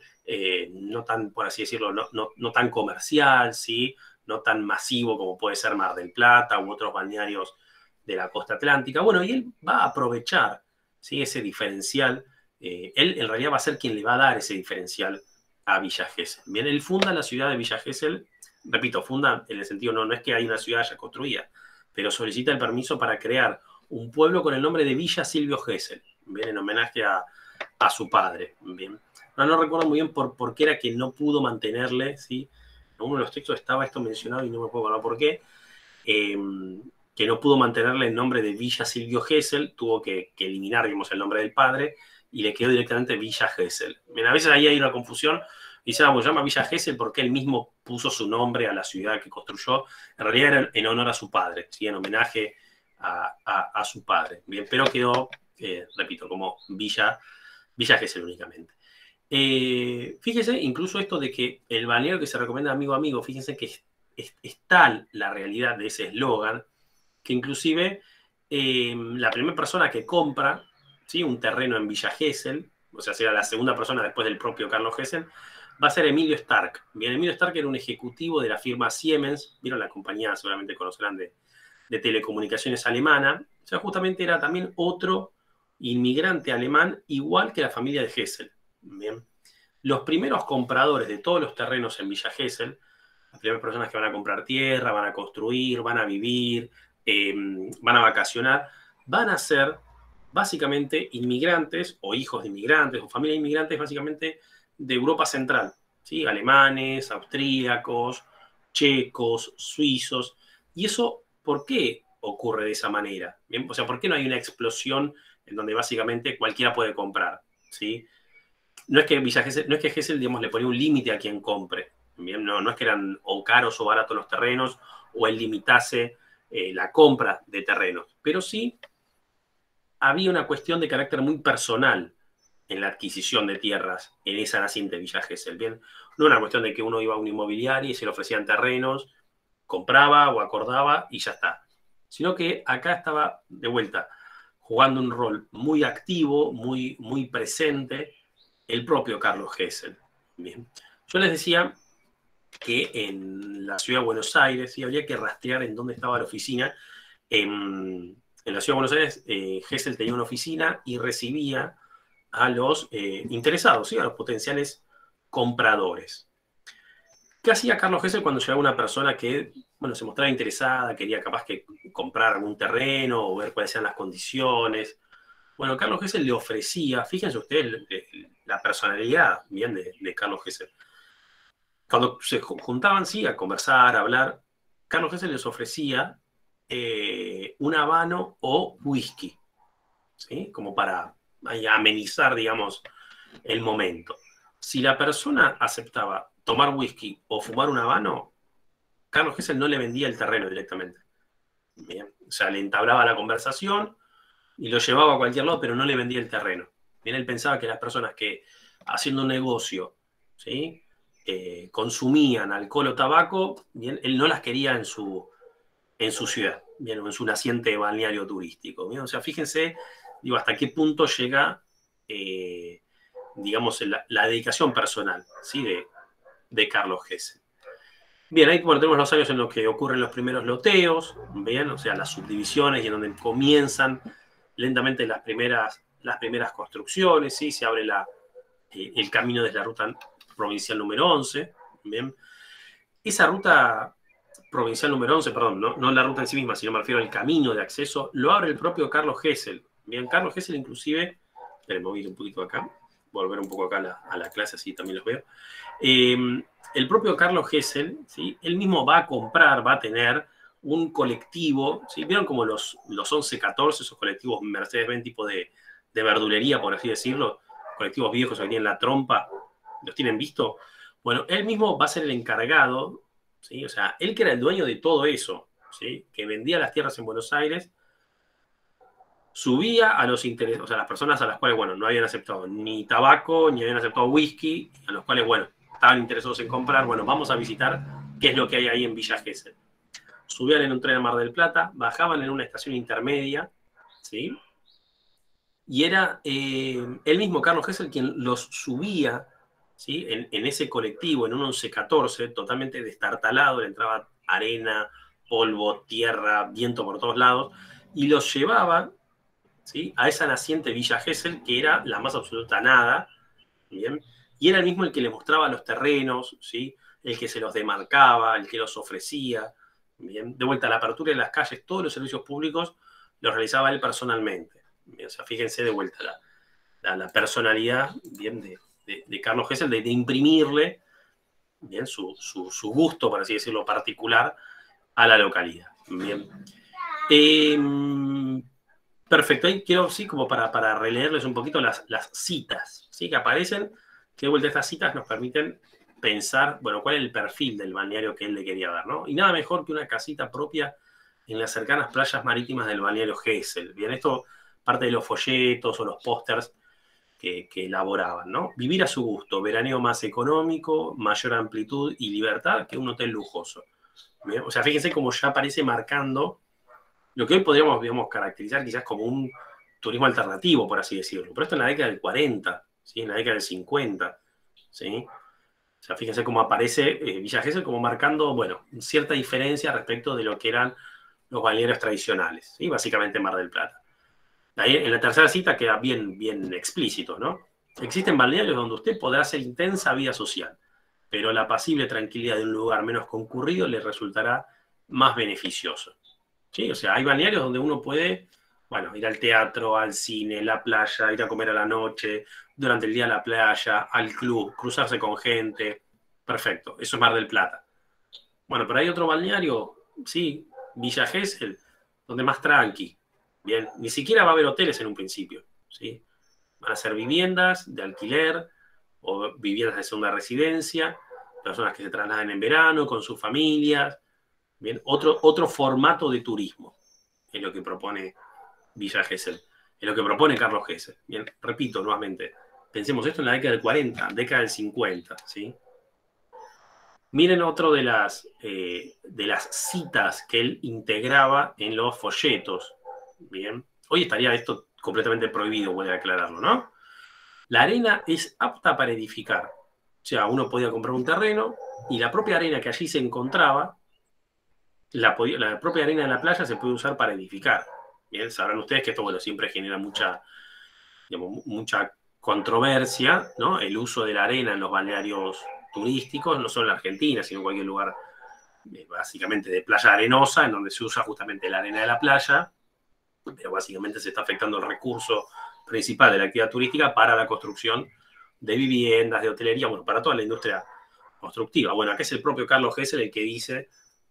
No tan, por así decirlo, no tan comercial, ¿sí? No tan masivo como puede ser Mar del Plata u otros balnearios de la costa atlántica. Bueno, y él va a aprovechar, ¿sí? Ese diferencial. Él en realidad va a ser quien le va a dar ese diferencial a Villa Gesell. Bien, él funda la ciudad de Villa Gesell, repito, funda en el sentido, no es que hay una ciudad ya construida, pero solicita el permiso para crear un pueblo con el nombre de Villa Silvio Gesell, bien, en homenaje a su padre. Bien. No recuerdo muy bien por qué era que no pudo mantenerle, ¿sí? En uno de los textos estaba esto mencionado y no me puedo acordar por qué, que no pudo mantenerle el nombre de Villa Silvio Gesell, tuvo que eliminar, digamos, el nombre del padre, y le quedó directamente Villa Gesell. Bien, a veces ahí hay una confusión, y se llama Villa Gesell porque él mismo puso su nombre a la ciudad que construyó, en realidad era en honor a su padre, ¿sí? En homenaje a su padre. Bien, pero quedó, repito, como Villa Gesell únicamente. Fíjese, incluso esto de que el balneario que se recomienda amigo a amigo, fíjense que es tal la realidad de ese eslogan, que inclusive la primera persona que compra, ¿sí? Un terreno en Villa Gesell, o sea, será la segunda persona después del propio Carlos Gesell, va a ser Emilio Stark. Bien, Emilio Stark era un ejecutivo de la firma Siemens, vieron la compañía, seguramente conocerán, de telecomunicaciones alemana. O sea, justamente era también otro inmigrante alemán, igual que la familia de Gesell. Bien. Los primeros compradores de todos los terrenos en Villa Gesell, las primeras personas que van a comprar tierra, van a construir, van a vivir, van a vacacionar, van a ser básicamente inmigrantes o hijos de inmigrantes o familias de inmigrantes básicamente de Europa Central, ¿sí? Alemanes, austríacos, checos, suizos. ¿Y eso por qué ocurre de esa manera? ¿Bien? O sea, ¿por qué no hay una explosión en donde básicamente cualquiera puede comprar? ¿Sí? No es que Gesell, digamos, le ponía un límite a quien compre. Bien, no es que eran o caros o baratos los terrenos, o él limitase la compra de terrenos, pero sí había una cuestión de carácter muy personal en la adquisición de tierras en esa naciente Villa Gesell. Bien, no una cuestión de que uno iba a una inmobiliaria y se le ofrecían terrenos, compraba o acordaba y ya está, sino que acá estaba de vuelta jugando un rol muy activo, muy presente, el propio Carlos Gesell. Bien. Yo les decía que en la ciudad de Buenos Aires sí habría que rastrear en dónde estaba la oficina. En la ciudad de Buenos Aires, Gesell tenía una oficina y recibía a los interesados, ¿sí? A los potenciales compradores. ¿Qué hacía Carlos Gesell cuando llegaba una persona que, bueno, se mostraba interesada, quería capaz que comprar algún terreno o ver cuáles eran las condiciones? Bueno, Carlos Gesell le ofrecía, fíjense ustedes la personalidad bien de Carlos Gesell. Cuando se juntaban, sí, a conversar, a hablar, Carlos Gesell les ofrecía un habano o whisky, ¿sí? Como para amenizar, digamos, el momento. Si la persona aceptaba tomar whisky o fumar un habano, Carlos Gesell no le vendía el terreno directamente. Bien. O sea, le entablaba la conversación y lo llevaba a cualquier lado, pero no le vendía el terreno. Bien, él pensaba que las personas que haciendo un negocio, ¿sí? Consumían alcohol o tabaco, bien, él no las quería en su ciudad, bien, o en su naciente balneario turístico. Bien. O sea, fíjense, digo, hasta qué punto llega, digamos, la dedicación personal, ¿sí? de Carlos Gesell. Bien, ahí bueno, tenemos los años en los que ocurren los primeros loteos, bien, o sea, las subdivisiones y en donde comienzan lentamente las primeras construcciones, ¿sí? Se abre el camino desde la ruta provincial número 11, bien. Esa ruta provincial número 11, perdón, no la ruta en sí misma, sino me refiero al camino de acceso, lo abre el propio Carlos Gesell. Bien, Carlos Gesell inclusive, esperen, me voy a ir un poquito acá, volver un poco acá a la clase, así también los veo. El propio Carlos Gesell, ¿sí? Él mismo va a tener un colectivo, ¿sí? ¿Vieron como los 11-14, esos colectivos Mercedes-Benz tipo de verdulería, por así decirlo? Colectivos viejos que tienen la trompa, ¿los tienen visto? Bueno, él mismo va a ser el encargado, ¿sí? O sea, él que era el dueño de todo eso, ¿sí? Que vendía las tierras en Buenos Aires, subía a los intereses, o sea, las personas a las cuales, bueno, no habían aceptado ni tabaco, ni habían aceptado whisky, a los cuales, bueno, estaban interesados en comprar, bueno, vamos a visitar qué es lo que hay ahí en Villa Gesell. Subían en un tren a Mar del Plata, bajaban en una estación intermedia, ¿sí? Y era el mismo Carlos Gesell quien los subía, ¿sí? En ese colectivo, en un 1114, totalmente destartalado, le entraba arena, polvo, tierra, viento por todos lados, y los llevaba, ¿sí? A esa naciente Villa Gesell, que era la más absoluta nada, ¿bien? Y era el mismo el que le mostraba los terrenos, ¿sí? El que se los demarcaba, el que los ofrecía, ¿bien? De vuelta a la apertura de las calles, todos los servicios públicos los realizaba él personalmente. ¿Bien? O sea, fíjense de vuelta la personalidad, ¿bien? De Carlos Gesell, de imprimirle, ¿bien? Su gusto, por así decirlo, particular a la localidad. Bien. Perfecto, ahí quiero, sí, como para releerles un poquito las citas, ¿sí? Que aparecen, que de vuelta estas citas nos permiten pensar, bueno, cuál es el perfil del balneario que él le quería dar, ¿no? Y nada mejor que una casita propia en las cercanas playas marítimas del balneario Gesell. Bien, esto parte de los folletos o los pósters que elaboraban, ¿no? Vivir a su gusto, veraneo más económico, mayor amplitud y libertad que un hotel lujoso. ¿Bien? O sea, fíjense cómo ya aparece marcando lo que hoy podríamos, digamos, caracterizar quizás como un turismo alternativo, por así decirlo. Pero esto en la década del 40, ¿sí? En la década del 50, ¿sí? O sea, fíjense cómo aparece Villa Gesell como marcando, bueno, cierta diferencia respecto de lo que eran los balnearios tradicionales, ¿sí? Básicamente Mar del Plata. Ahí en la tercera cita queda bien explícito, ¿no? Existen balnearios donde usted podrá hacer intensa vida social, pero la apacible tranquilidad de un lugar menos concurrido le resultará más beneficioso. ¿Sí? O sea, hay balnearios donde uno puede, bueno, ir al teatro, al cine, la playa, ir a comer a la noche, durante el día a la playa, al club, cruzarse con gente. Perfecto, eso es Mar del Plata. Bueno, pero hay otro balneario, sí, Villa Gesell, donde más tranqui. Bien, ni siquiera va a haber hoteles en un principio, ¿sí? Van a ser viviendas de alquiler o viviendas de segunda residencia, personas que se trasladan en verano con sus familias. Bien, otro formato de turismo es lo que propone Villa Gesell, es lo que propone Carlos Gesell. Bien, repito nuevamente, pensemos esto en la década del 40, década del 50, ¿sí? Miren otro de las citas que él integraba en los folletos. Bien, hoy estaría esto completamente prohibido, voy a aclararlo, ¿no? La arena es apta para edificar. O sea, uno podía comprar un terreno y la propia arena que allí se encontraba, la propia arena de la playa se puede usar para edificar. Bien, sabrán ustedes que esto, bueno, siempre genera digamos, mucha controversia, ¿no? El uso de la arena en los balnearios turísticos, no solo en la Argentina, sino en cualquier lugar, básicamente de playa arenosa, en donde se usa justamente la arena de la playa, pero básicamente se está afectando el recurso principal de la actividad turística para la construcción de viviendas, de hotelería, bueno, para toda la industria constructiva. Bueno, acá es el propio Carlos Gesell el que dice,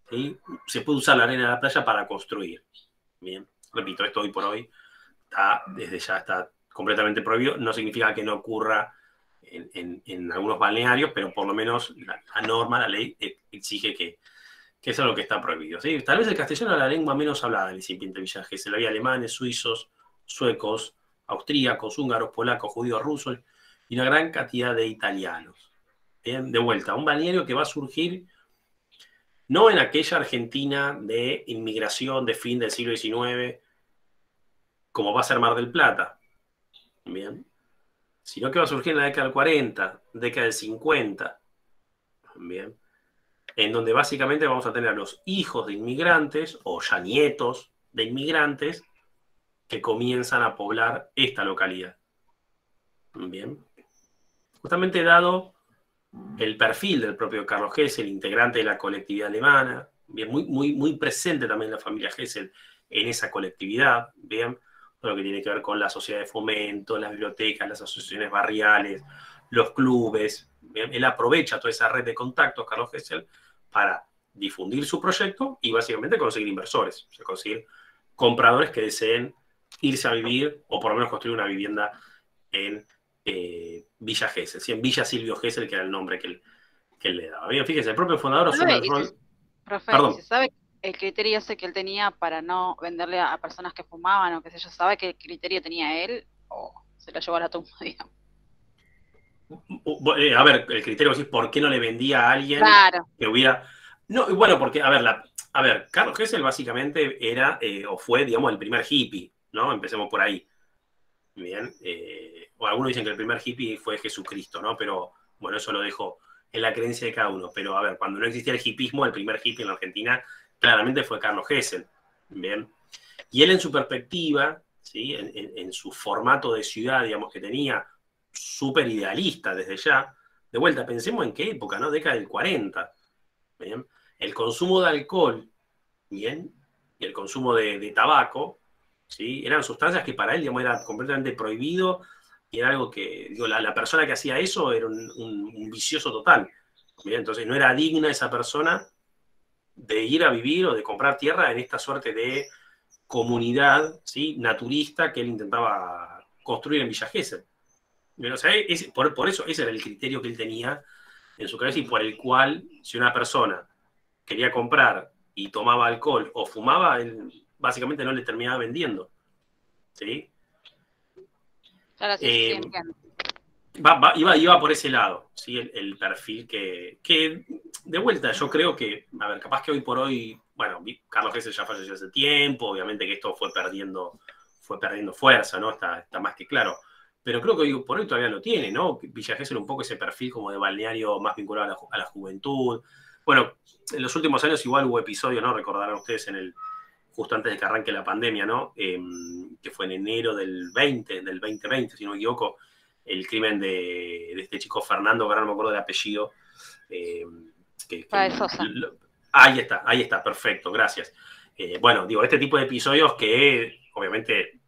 ¿sí? Se puede usar la arena de la playa para construir. Bien, repito, esto hoy por hoy desde ya está completamente prohibido. No significa que no ocurra en algunos balnearios, pero por lo menos la norma, la ley exige que que es algo que está prohibido, ¿sí? Tal vez el castellano era la lengua menos hablada en el incipiente Villa Gesell. Había alemanes, suizos, suecos, austríacos, húngaros, polacos, judíos, rusos y una gran cantidad de italianos. Bien, de vuelta, un balneario que va a surgir no en aquella Argentina de inmigración de fin del siglo XIX, como va a ser Mar del Plata, bien, sino que va a surgir en la década del 40, década del 50, bien, en donde básicamente vamos a tener los hijos de inmigrantes o ya nietos de inmigrantes que comienzan a poblar esta localidad. Bien. Justamente dado el perfil del propio Carlos Gesell, integrante de la colectividad alemana, bien, muy presente también la familia Gesell en esa colectividad, bien, todo lo que tiene que ver con la sociedad de fomento, las bibliotecas, las asociaciones barriales, los clubes, bien, él aprovecha toda esa red de contactos, Carlos Gesell, para difundir su proyecto y básicamente conseguir inversores, o sea, conseguir compradores que deseen irse a vivir o por lo menos construir una vivienda en Villa Gesell, ¿sí? En Villa Silvio Gesell, que era el nombre que él le daba. Bien, fíjese, el propio fundador asume el rol. Profe, ¿y Perdón. se sabe el criterio ese que él tenía para no venderle a personas que fumaban o qué sé yo? ¿Sabe qué criterio tenía él o se lo llevó a la tumba, digamos? A ver, el criterio es por qué no le vendía a alguien Claro. que hubiera. No, bueno, porque, a ver, Carlos Gesell básicamente era o fue, digamos, el primer hippie, ¿no? Empecemos por ahí. Bien. O algunos dicen que el primer hippie fue Jesucristo, ¿no? Pero bueno, eso lo dejo en la creencia de cada uno. Pero a ver, cuando no existía el hippismo, el primer hippie en la Argentina claramente fue Carlos Gesell. Bien. Y él en su perspectiva, ¿sí? En su formato de ciudad, digamos, que tenía, súper idealista desde ya. De vuelta, pensemos en qué época, ¿no? Década del 40. ¿Bien? El consumo de alcohol, ¿bien? Y el consumo de tabaco, ¿sí? Eran sustancias que para él, digamos, era completamente prohibido y era algo que, digo, la persona que hacía eso era un vicioso total. ¿Bien? Entonces no era digna esa persona de ir a vivir o de comprar tierra en esta suerte de comunidad, ¿sí? Naturista que él intentaba construir en Villa Gesell. O sea, por eso ese era el criterio que él tenía en su cabeza y por el cual, si una persona quería comprar y tomaba alcohol o fumaba, él básicamente no le terminaba vendiendo. ¿Sí? Claro, sí, entiendo. Iba por ese lado, ¿sí? El perfil que, de vuelta, yo creo que, a ver, capaz que hoy por hoy, bueno, Carlos Gesell ya falleció hace tiempo, obviamente que esto fue perdiendo fuerza, ¿no? Está más que claro. Pero creo que hoy por hoy todavía lo tiene, ¿no? Villa Gesell un poco ese perfil como de balneario más vinculado a la juventud. Bueno, en los últimos años igual hubo episodios, ¿no? Recordarán ustedes justo antes de que arranque la pandemia, ¿no? Que fue en enero del 2020, si no me equivoco, el crimen de este chico Fernando, que ahora no me acuerdo del apellido. Sosa. Ahí está, perfecto, gracias. Bueno, digo, este tipo de episodios que obviamente,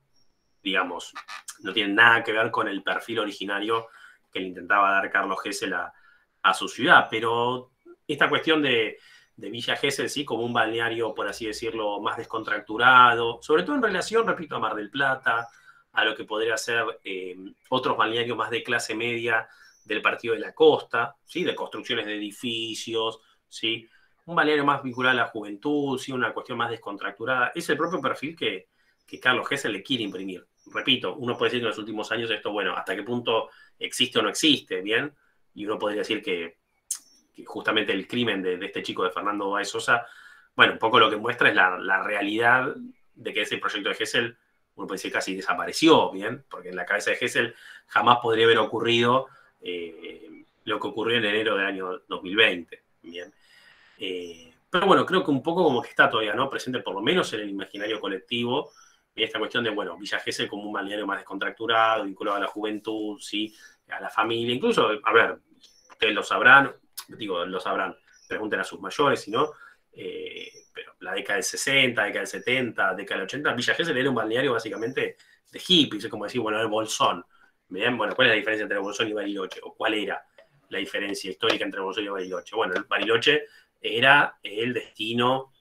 digamos, no tienen nada que ver con el perfil originario que le intentaba dar Carlos Gesell a su ciudad, pero esta cuestión de Villa Gesell, sí, como un balneario, por así decirlo, más descontracturado, sobre todo en relación, repito, a Mar del Plata, a lo que podría ser otros balnearios más de clase media del Partido de la Costa, ¿sí? De construcciones de edificios, ¿sí? Un balneario más vinculado a la juventud, ¿sí? Una cuestión más descontracturada. Es el propio perfil que Carlos Gesell le quiere imprimir. Repito, uno puede decir que en los últimos años esto, bueno, hasta qué punto existe o no existe, ¿bien? Y uno podría decir que justamente el crimen de este chico de Fernando Báez Sosa, bueno, un poco lo que muestra es la realidad de que ese proyecto de Gesell, uno puede decir casi desapareció, ¿bien? Porque en la cabeza de Gesell jamás podría haber ocurrido lo que ocurrió en enero del año 2020, ¿bien? Pero bueno, creo que un poco como que está todavía, ¿no? Presente por lo menos en el imaginario colectivo, esta cuestión de, bueno, Villa Gesell como un balneario más descontracturado, vinculado a la juventud, ¿sí? A la familia, incluso, a ver, ustedes lo sabrán, pregunten a sus mayores, si no, pero la década del 60, década del 70, década del 80, Villa Gesell era un balneario básicamente de hippies, es como decir, bueno, el Bolsón. ¿Bien? Bueno, ¿cuál es la diferencia entre Bolsón y Bariloche? ¿O cuál era la diferencia histórica entre Bolsón y Bariloche? Bueno, el Bariloche era el destino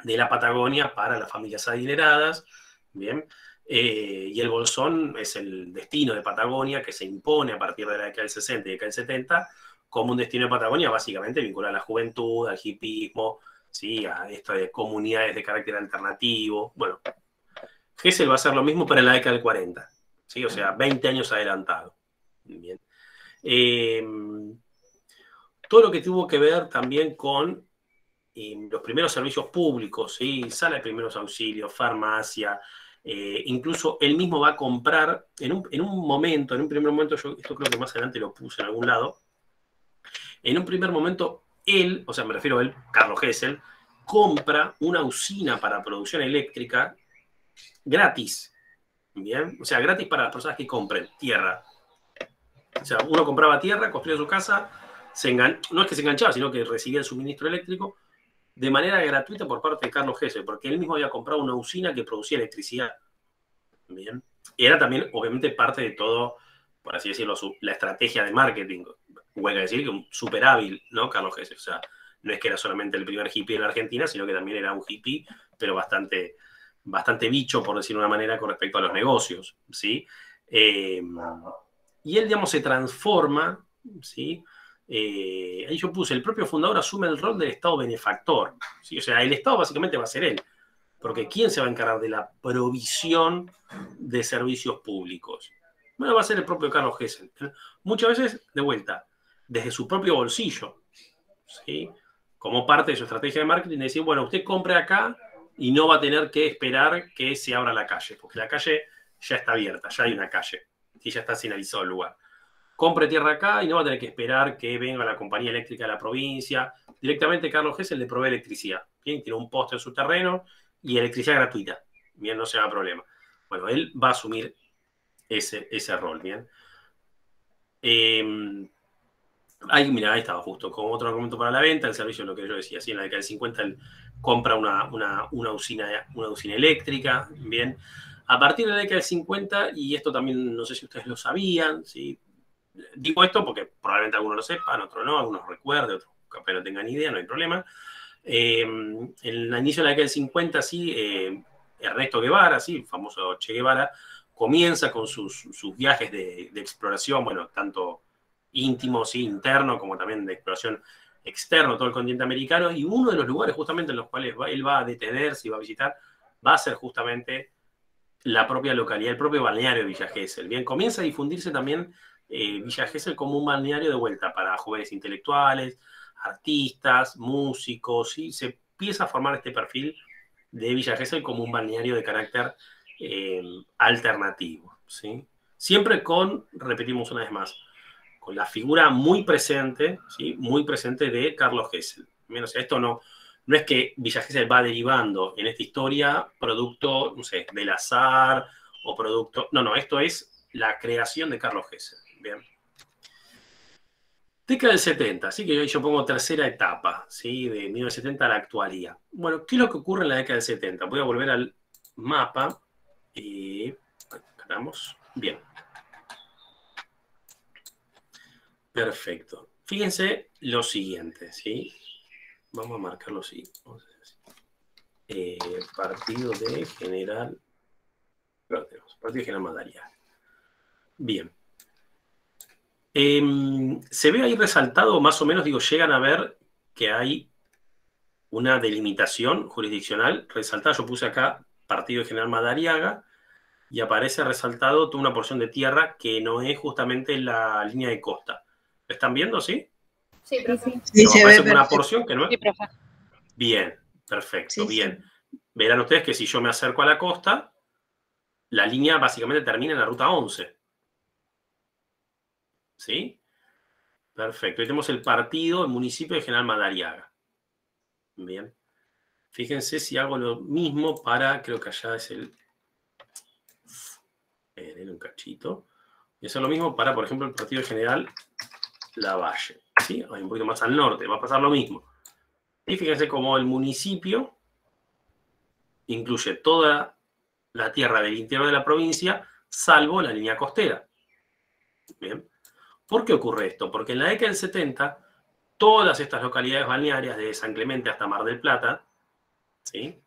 de la Patagonia para las familias adineradas, ¿bien? Y el Bolsón es el destino de Patagonia que se impone a partir de la década del 60 y década del 70 como un destino de Patagonia básicamente vinculado a la juventud, al hippismo, ¿sí? A esto de comunidades de carácter alternativo. Bueno, Gesell va a hacer lo mismo para la década del 40, ¿sí? O sea, 20 años adelantado. Bien. Todo lo que tuvo que ver también con los primeros servicios públicos, ¿sí? Sala de primeros auxilios, farmacia, incluso él mismo va a comprar, en un primer momento, yo esto creo que más adelante lo puse en algún lado, en un primer momento él, o sea, me refiero a él, Carlos Gesell, compra una usina para producción eléctrica gratis, ¿bien? O sea, gratis para las personas que compren tierra. O sea, uno compraba tierra, construía su casa, no es que se enganchaba, sino que recibía el suministro eléctrico de manera gratuita por parte de Carlos Gesell, porque él mismo había comprado una usina que producía electricidad. Bien. Y era también, obviamente, parte de todo, por así decirlo, la estrategia de marketing. Huelga decir que un súper hábil, ¿no? Carlos Gesell. O sea, no es que era solamente el primer hippie en la Argentina, sino que también era un hippie, pero bastante bicho, por decirlo de una manera, con respecto a los negocios, ¿sí? Y él, digamos, se transforma, ¿sí? Ahí yo puse, el propio fundador asume el rol del Estado benefactor, ¿sí? O sea, el Estado básicamente va a ser él, porque ¿quién se va a encargar de la provisión de servicios públicos? Bueno, va a ser el propio Carlos Gesell. Muchas veces, de vuelta, desde su propio bolsillo, ¿sí? Como parte de su estrategia de marketing, decir, bueno, usted compre acá y no va a tener que esperar que se abra la calle, porque la calle ya está abierta, ya hay una calle, y ya está señalizado el lugar. Compre tierra acá y no va a tener que esperar que venga la compañía eléctrica de la provincia. Directamente Carlos Gesell le provee electricidad. Bien, tiene un poste en su terreno y electricidad gratuita. Bien, no se da problema. Bueno, él va a asumir ese rol. Bien. Mira, ahí estaba justo, como otro argumento para la venta, el servicio es lo que yo decía, ¿sí? En la década del 50 él compra una usina eléctrica, bien. A partir de la década del 50, y esto también no sé si ustedes lo sabían, ¿sí? Digo esto porque probablemente algunos lo sepan, otros no, algunos recuerden, otros capaz no tengan idea, no hay problema. En el inicio de la década del 50, sí, Ernesto Guevara, sí, el famoso Che Guevara, comienza con sus viajes de exploración, bueno, tanto íntimo, sí, interno, como también de exploración externo, todo el continente americano, y uno de los lugares justamente en los cuales él va a detenerse y va a visitar, va a ser justamente la propia localidad, el propio balneario de Villa Gesell. Bien, comienza a difundirse también Villa Gesell como un balneario de vuelta para jóvenes intelectuales, artistas, músicos, ¿sí? Se empieza a formar este perfil de Villa Gesell como un balneario de carácter alternativo, ¿sí? Siempre repetimos una vez más, con la figura muy presente, ¿sí? Muy presente de Carlos Gesell. Bien, o sea, esto no es que Villa Gesell va derivando en esta historia producto, no sé, del azar o producto... No, esto es la creación de Carlos Gesell. Bien. Década del 70, así que yo pongo tercera etapa, ¿sí? De 1970 a la actualidad. Bueno, ¿qué es lo que ocurre en la década del 70? Voy a volver al mapa y... Caramos. Bien. Perfecto. Fíjense lo siguiente, ¿sí? Vamos a marcarlo así. Partido de General... Partido de General Madariaga. Bien. Se ve ahí resaltado, más o menos, digo, llegan a ver que hay una delimitación jurisdiccional resaltada. Yo puse acá Partido de General Madariaga y aparece resaltado toda una porción de tierra que no es justamente la línea de costa. ¿Lo están viendo, sí? Sí, profe. Sí, se ve una perfecto. porción que no es... Sí, profe. Bien, perfecto, Sí, bien. sí. Verán ustedes que si yo me acerco a la costa, la línea básicamente termina en la ruta 11. ¿Sí? Perfecto. Ahí tenemos el partido, el municipio de General Madariaga. Bien. Fíjense si hago lo mismo para, creo que allá es el... un cachito. Y hacer lo mismo para, por ejemplo, el partido de General Lavalle. ¿Sí? Hay un poquito más al norte, va a pasar lo mismo. Y fíjense cómo el municipio incluye toda la tierra del interior de la provincia, salvo la línea costera. Bien. ¿Por qué ocurre esto? Porque en la década del 70, todas estas localidades balnearias, de San Clemente hasta Mar del Plata, ¿sí?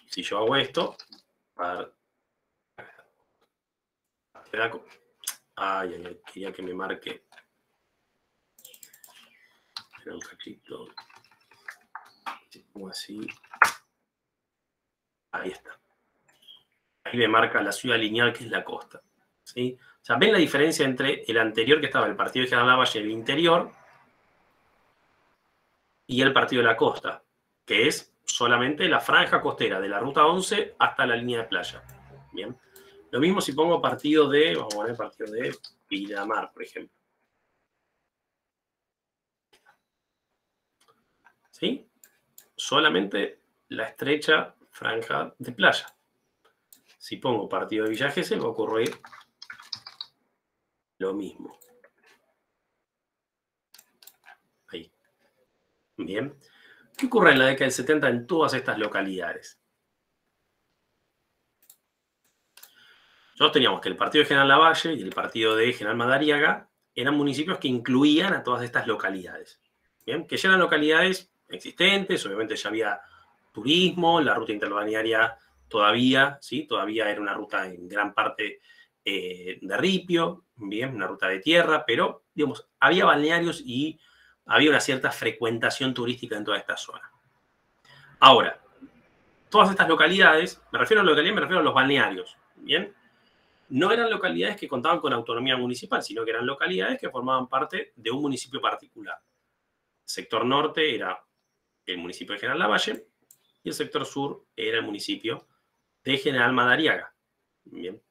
Si yo hago esto, quería que me marque. Espera un cachito. Pongo así. Ahí está. Ahí me marca la ciudad lineal, que es la costa. ¿Sí? O sea, ven la diferencia entre el anterior, que estaba el partido de General Lavalle en el interior, y el partido de la costa, que es solamente la franja costera de la ruta 11 hasta la línea de playa. Bien. Lo mismo si pongo partido de, vamos a poner partido de Pinamar, por ejemplo. ¿Sí? Solamente la estrecha franja de playa. Si pongo partido de Villa Gesell, va a ocurrir lo mismo. Ahí. Bien. ¿Qué ocurre en la década del 70 en todas estas localidades? Nosotros teníamos que el partido de General Lavalle y el partido de General Madariaga eran municipios que incluían a todas estas localidades. Bien, que ya eran localidades existentes, obviamente ya había turismo, la ruta interbalnearia todavía, ¿sí? Todavía era una ruta en gran parte de ripio, bien, una ruta de tierra, pero, digamos, había balnearios y había una cierta frecuentación turística en toda esta zona. Ahora, todas estas localidades, me refiero a los balnearios, ¿bien? No eran localidades que contaban con autonomía municipal, sino que eran localidades que formaban parte de un municipio particular. El sector norte era el municipio de General Lavalle y el sector sur era el municipio de General Madariaga. Bien.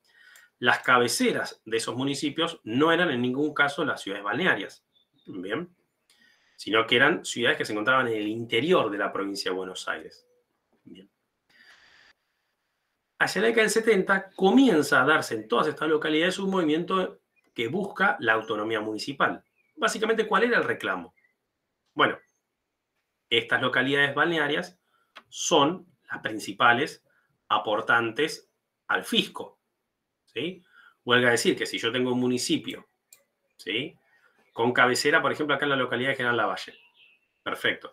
Las cabeceras de esos municipios no eran en ningún caso las ciudades balnearias, bien, sino que eran ciudades que se encontraban en el interior de la provincia de Buenos Aires. Bien. Hacia la década del 70 comienza a darse en todas estas localidades un movimiento que busca la autonomía municipal. Básicamente, ¿cuál era el reclamo? Bueno, estas localidades balnearias son las principales aportantes al fisco, ¿sí? Huelga decir que si yo tengo un municipio, ¿sí?, con cabecera, por ejemplo, acá en la localidad de General Lavalle, perfecto,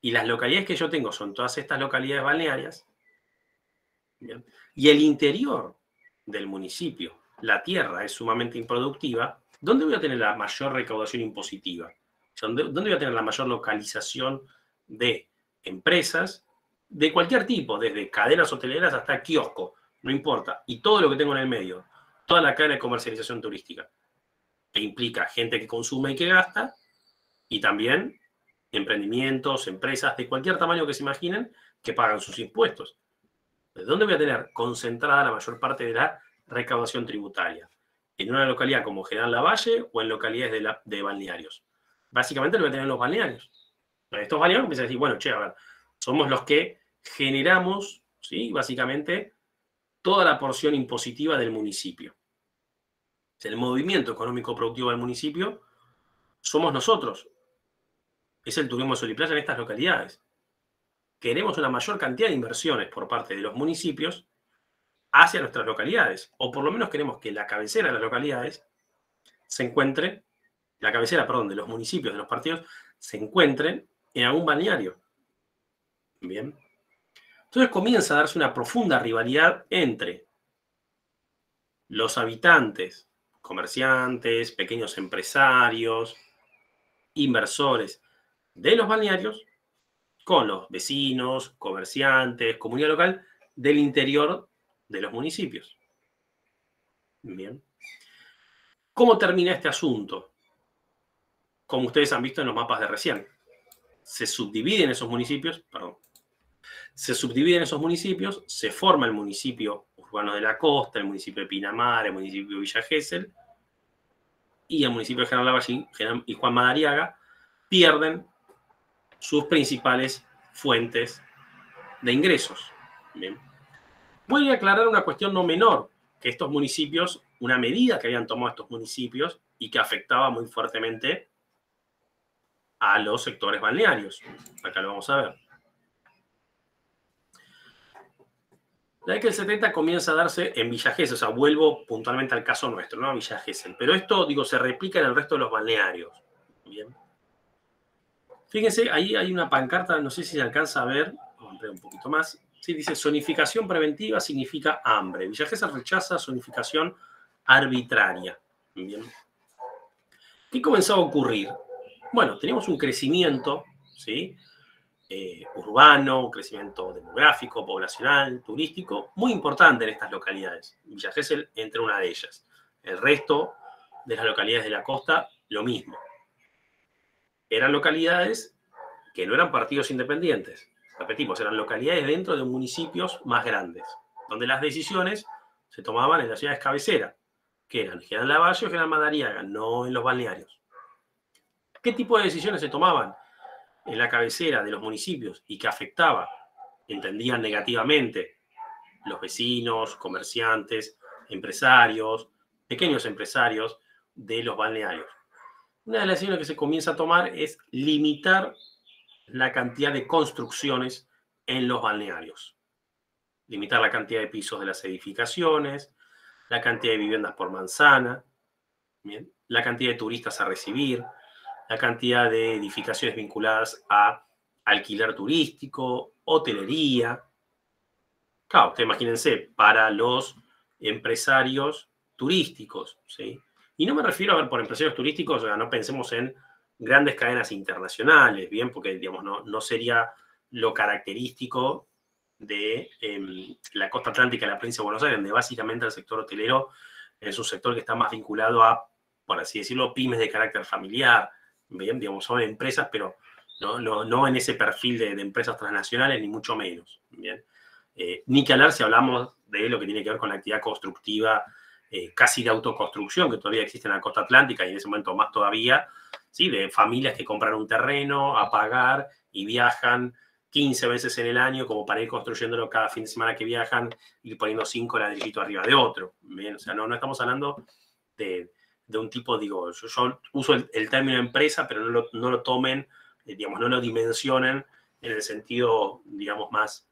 y las localidades que yo tengo son todas estas localidades balnearias, ¿bien?, y el interior del municipio, la tierra es sumamente improductiva, ¿dónde voy a tener la mayor recaudación impositiva? ¿Dónde voy a tener la mayor localización de empresas de cualquier tipo, desde cadenas hoteleras hasta kiosco, no importa, y todo lo que tengo en el medio, toda la cadena de comercialización turística, que implica gente que consume y que gasta, y también emprendimientos, empresas de cualquier tamaño que se imaginen, que pagan sus impuestos? ¿De dónde voy a tener concentrada la mayor parte de la recaudación tributaria? ¿En una localidad como General Lavalle o en localidades de balnearios? Básicamente lo voy a tener en los balnearios. Estos balnearios empiezan a decir, bueno, che, a ver, somos los que generamos, ¿sí?, básicamente toda la porción impositiva del municipio. El movimiento económico productivo del municipio somos nosotros. Es el turismo de sol y playa en estas localidades. Queremos una mayor cantidad de inversiones por parte de los municipios hacia nuestras localidades. O por lo menos queremos que la cabecera de las localidades se encuentre, la cabecera, perdón, de los municipios, de los partidos, se encuentren en algún balneario. Bien. Entonces comienza a darse una profunda rivalidad entre los habitantes, comerciantes, pequeños empresarios, inversores de los balnearios, con los vecinos, comerciantes, comunidad local del interior de los municipios. Bien. ¿Cómo termina este asunto? Como ustedes han visto en los mapas de recién. Se subdividen esos municipios, se forma el municipio urbano de la costa, el municipio de Pinamar, el municipio de Villa Gesell, y el municipio de General Lavalle y Juan Madariaga pierden sus principales fuentes de ingresos. Bien. Voy a aclarar una cuestión no menor, que estos municipios, una medida que habían tomado estos municipios y que afectaba muy fuertemente a los sectores balnearios. Acá lo vamos a ver. La década del 70 comienza a darse en Villa Gesell, o sea, vuelvo puntualmente al caso nuestro, ¿no? A Villa Gesell. Pero esto, digo, se replica en el resto de los balnearios. Bien. Fíjense, ahí hay una pancarta, no sé si se alcanza a ver, vamos a ampliar un poquito más. Sí, dice, zonificación preventiva significa hambre. Villa Gesell rechaza zonificación arbitraria. Bien. ¿Qué comenzaba a ocurrir? Bueno, teníamos un crecimiento, ¿sí?, urbano, crecimiento demográfico, poblacional, turístico, muy importante en estas localidades. Villa Gesell entre una de ellas. El resto de las localidades de la costa, lo mismo. Eran localidades que no eran partidos independientes. Repetimos, eran localidades dentro de municipios más grandes, donde las decisiones se tomaban en las ciudades cabeceras, que eran General Lavalle o General Madariaga, no en los balnearios. ¿Qué tipo de decisiones se tomaban en la cabecera de los municipios y que afectaba, entendían negativamente, los vecinos, comerciantes, empresarios, pequeños empresarios de los balnearios? Una de las decisiones que se comienza a tomar es limitar la cantidad de construcciones en los balnearios. Limitar la cantidad de pisos de las edificaciones, la cantidad de viviendas por manzana, ¿bien?, la cantidad de turistas a recibir, la cantidad de edificaciones vinculadas a alquiler turístico, hotelería. Claro, ustedes imagínense, para los empresarios turísticos, ¿sí? Y no me refiero, a ver, por empresarios turísticos, o sea, no pensemos en grandes cadenas internacionales, ¿bien? Porque, digamos, no sería lo característico de la costa atlántica de la provincia de Buenos Aires, donde básicamente el sector hotelero es un sector que está más vinculado a, por así decirlo, pymes de carácter familiar, ¿bien? Digamos, son empresas, pero no en ese perfil de empresas transnacionales, ni mucho menos, ¿bien? Ni que hablar si hablamos de lo que tiene que ver con la actividad constructiva, casi de autoconstrucción, que todavía existe en la costa atlántica y en ese momento más todavía, ¿sí?, de familias que compran un terreno a pagar y viajan 15 veces en el año como para ir construyéndolo cada fin de semana que viajan, ir poniendo 5 ladrillitos arriba de otro, ¿bien? O sea, no estamos hablando de un tipo, digo, yo uso el término empresa, pero no lo tomen, digamos, no lo dimensionen en el sentido, digamos, más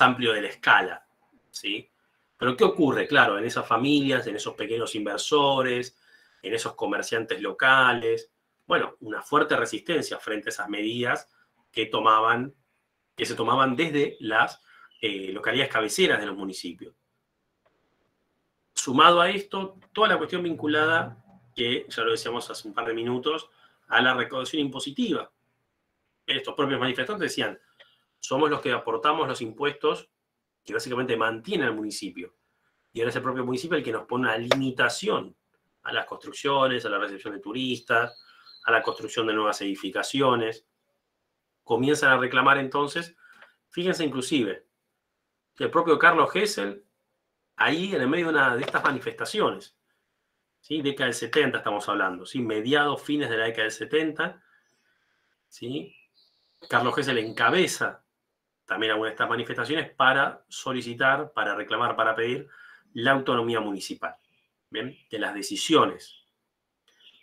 amplio de la escala, ¿sí? Pero ¿qué ocurre? Claro, en esas familias, en esos pequeños inversores, en esos comerciantes locales, bueno, una fuerte resistencia frente a esas medidas que se tomaban desde las localidades cabeceras de los municipios. Sumado a esto, toda la cuestión vinculada, que ya lo decíamos hace un par de minutos, a la recaudación impositiva. Estos propios manifestantes decían, somos los que aportamos los impuestos que básicamente mantienen al municipio. Y ahora es el propio municipio el que nos pone una limitación a las construcciones, a la recepción de turistas, a la construcción de nuevas edificaciones. Comienzan a reclamar entonces, fíjense inclusive, que el propio Carlos Gesell, ahí en el medio de estas manifestaciones, ¿sí?, década del 70 estamos hablando, ¿sí?, mediados, fines de la década del 70, ¿sí?, Carlos Gesell encabeza también algunas de estas manifestaciones para solicitar, para reclamar, para pedir la autonomía municipal, ¿bien?, de las decisiones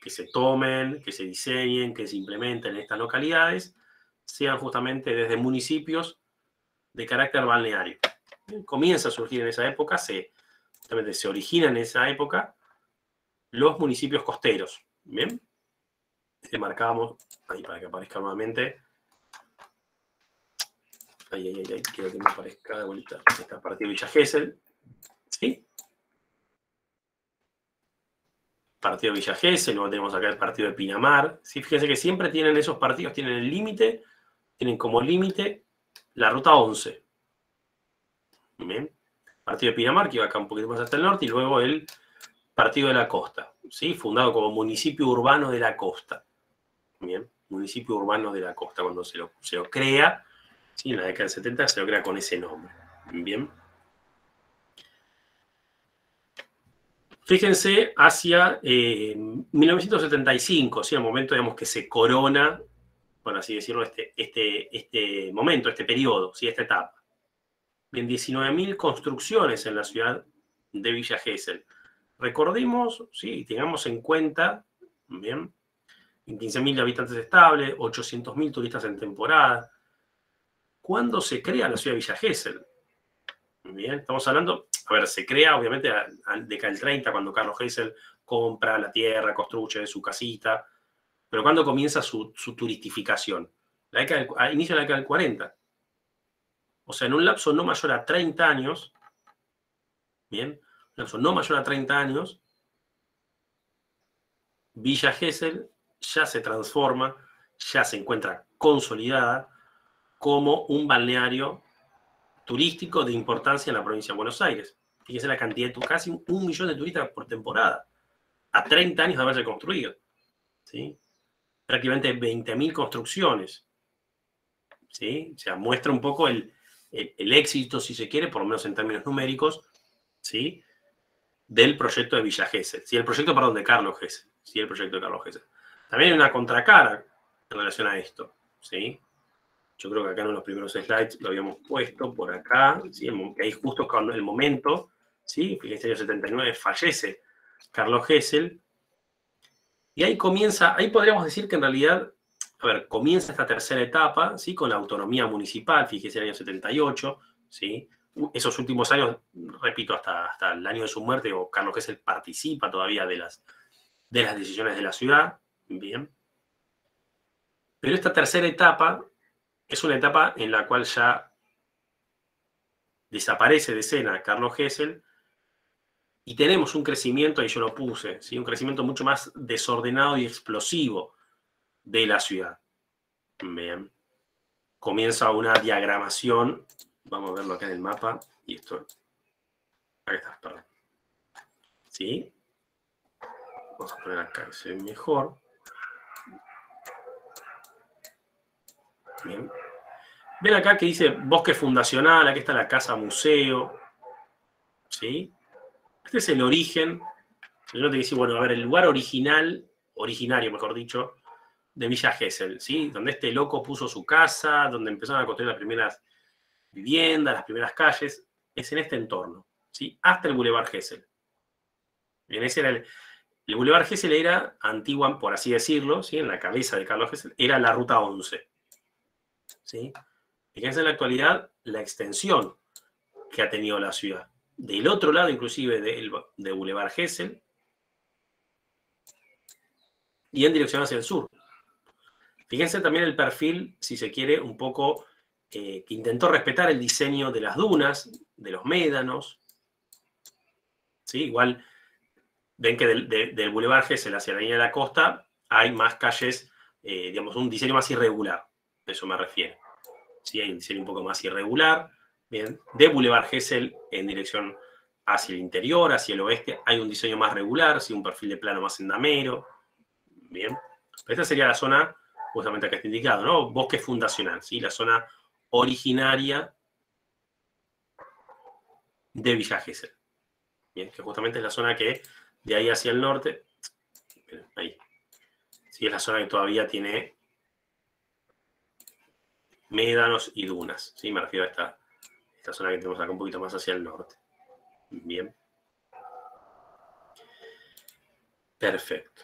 que se tomen, que se diseñen, que se implementen en estas localidades, sean justamente desde municipios de carácter balneario. Comienza a surgir en esa época, justamente se origina en esa época los municipios costeros, ¿bien? Marcamos, ahí para que aparezca nuevamente, quiero que me aparezca de vuelta, está el partido de Villa Gesell, ¿sí? Partido de Villa Gesell, luego tenemos acá el partido de Pinamar, ¿sí? Fíjense que siempre tienen esos partidos, tienen el límite, tienen como límite la ruta 11, ¿bien? Partido de Pinamar, que iba acá un poquito más hasta el norte, y luego el Partido de la Costa, ¿sí?, fundado como municipio urbano de la costa, ¿bien? Municipio urbano de la costa, cuando se lo crea, ¿sí?, en la década del 70 se lo crea con ese nombre, ¿bien? Fíjense hacia 1975, ¿sí?, el momento, digamos, que se corona, por así decirlo, este momento, este periodo, ¿sí?, esta etapa. En 19.000 construcciones en la ciudad de Villa Gesell. Recordemos, ¿sí?, tengamos en cuenta, ¿bien?, en 15.000 habitantes estables, 800.000 turistas en temporada. ¿Cuándo se crea la ciudad de Villa Gesell? Bien, estamos hablando, a ver, se crea obviamente a década del 30, cuando Carlos Gesell compra la tierra, construye su casita, pero ¿cuándo comienza su turistificación? A inicio de la década del 40. O sea, en un lapso no mayor a 30 años, bien, un lapso no mayor a 30 años, Villa Gesell ya se transforma, ya se encuentra consolidada como un balneario turístico de importancia en la provincia de Buenos Aires. Fíjense la cantidad de casi 1 millón de turistas por temporada, a 30 años de haberse construido, ¿sí? Prácticamente 20.000 construcciones, ¿sí? O sea, muestra un poco el éxito, si se quiere, por lo menos en términos numéricos, ¿sí? Del proyecto de Villa Gesell, ¿sí? El proyecto, perdón, de Carlos Gesell, ¿sí? El proyecto de Carlos Gesell. También hay una contracara en relación a esto, ¿sí? Yo creo que acá en uno de los primeros slides lo habíamos puesto por acá, ¿sí? Ahí justo cuando el momento, ¿sí? Fíjense, en el año 79 fallece Carlos Gesell, y ahí comienza, ahí podríamos decir que en realidad, a ver, comienza esta tercera etapa, ¿sí? Con la autonomía municipal, fíjese, el año 78, ¿sí? Esos últimos años, repito, hasta el año de su muerte, o Carlos Gesell participa todavía de las decisiones de la ciudad, bien. Pero esta tercera etapa es una etapa en la cual ya desaparece de escena Carlos Gesell y tenemos un crecimiento, ahí yo lo puse, ¿sí? Un crecimiento mucho más desordenado y explosivo de la ciudad. Bien. Comienza una diagramación, vamos a verlo acá en el mapa, y esto, acá está, perdón. ¿Sí? Vamos a poner acá que se ve mejor. Bien. Ven acá que dice bosque fundacional, aquí está la casa museo, ¿sí? Este es el origen. Yo te decía, bueno, a ver, el lugar originario, mejor dicho, de Villa Gesell, ¿sí? Donde este loco puso su casa, donde empezaron a construir las primeras viviendas, las primeras calles, es en este entorno, ¿sí? Hasta el Boulevard Gesell. Bien, ese era el Boulevard Gesell era antigua, por así decirlo, ¿sí? En la cabeza de Carlos Gesell, era la Ruta 11, ¿sí? Fíjense en la actualidad la extensión que ha tenido la ciudad. Del otro lado, inclusive, de Boulevard Gesell, y en dirección hacia el sur. Fíjense también el perfil, si se quiere, un poco que intentó respetar el diseño de las dunas, de los médanos. ¿Sí? Igual ven que del Boulevard Gesell hacia la línea de la costa hay más calles, digamos, un diseño más irregular. A eso me refiero. ¿Sí? Hay un diseño un poco más irregular. Bien. De Boulevard Gesell en dirección hacia el interior, hacia el oeste, hay un diseño más regular, ¿sí? Un perfil de plano más endamero. Bien. Esta sería la zona, justamente acá está indicado, ¿no? Bosque fundacional, ¿sí? La zona originaria de Villa Gesell. Bien, que justamente es la zona que de ahí hacia el norte, ahí, sí, es la zona que todavía tiene médanos y dunas, ¿sí? Me refiero a esta zona que tenemos acá un poquito más hacia el norte. Bien. Perfecto.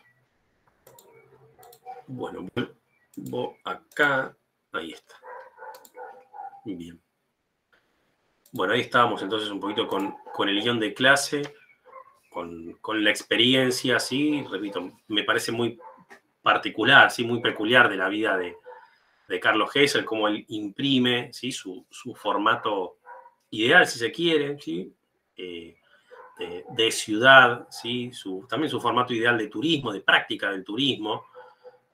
Bueno, vuelvo acá. Ahí está. Bien. Bueno, ahí estábamos entonces un poquito con el guión de clase, con la experiencia, ¿sí? Repito, me parece muy particular, ¿sí? Muy peculiar de la vida de Carlos Gesell, cómo él imprime, ¿sí? Su formato ideal, si se quiere, ¿sí? De ciudad, ¿sí? También su formato ideal de turismo, de práctica del turismo,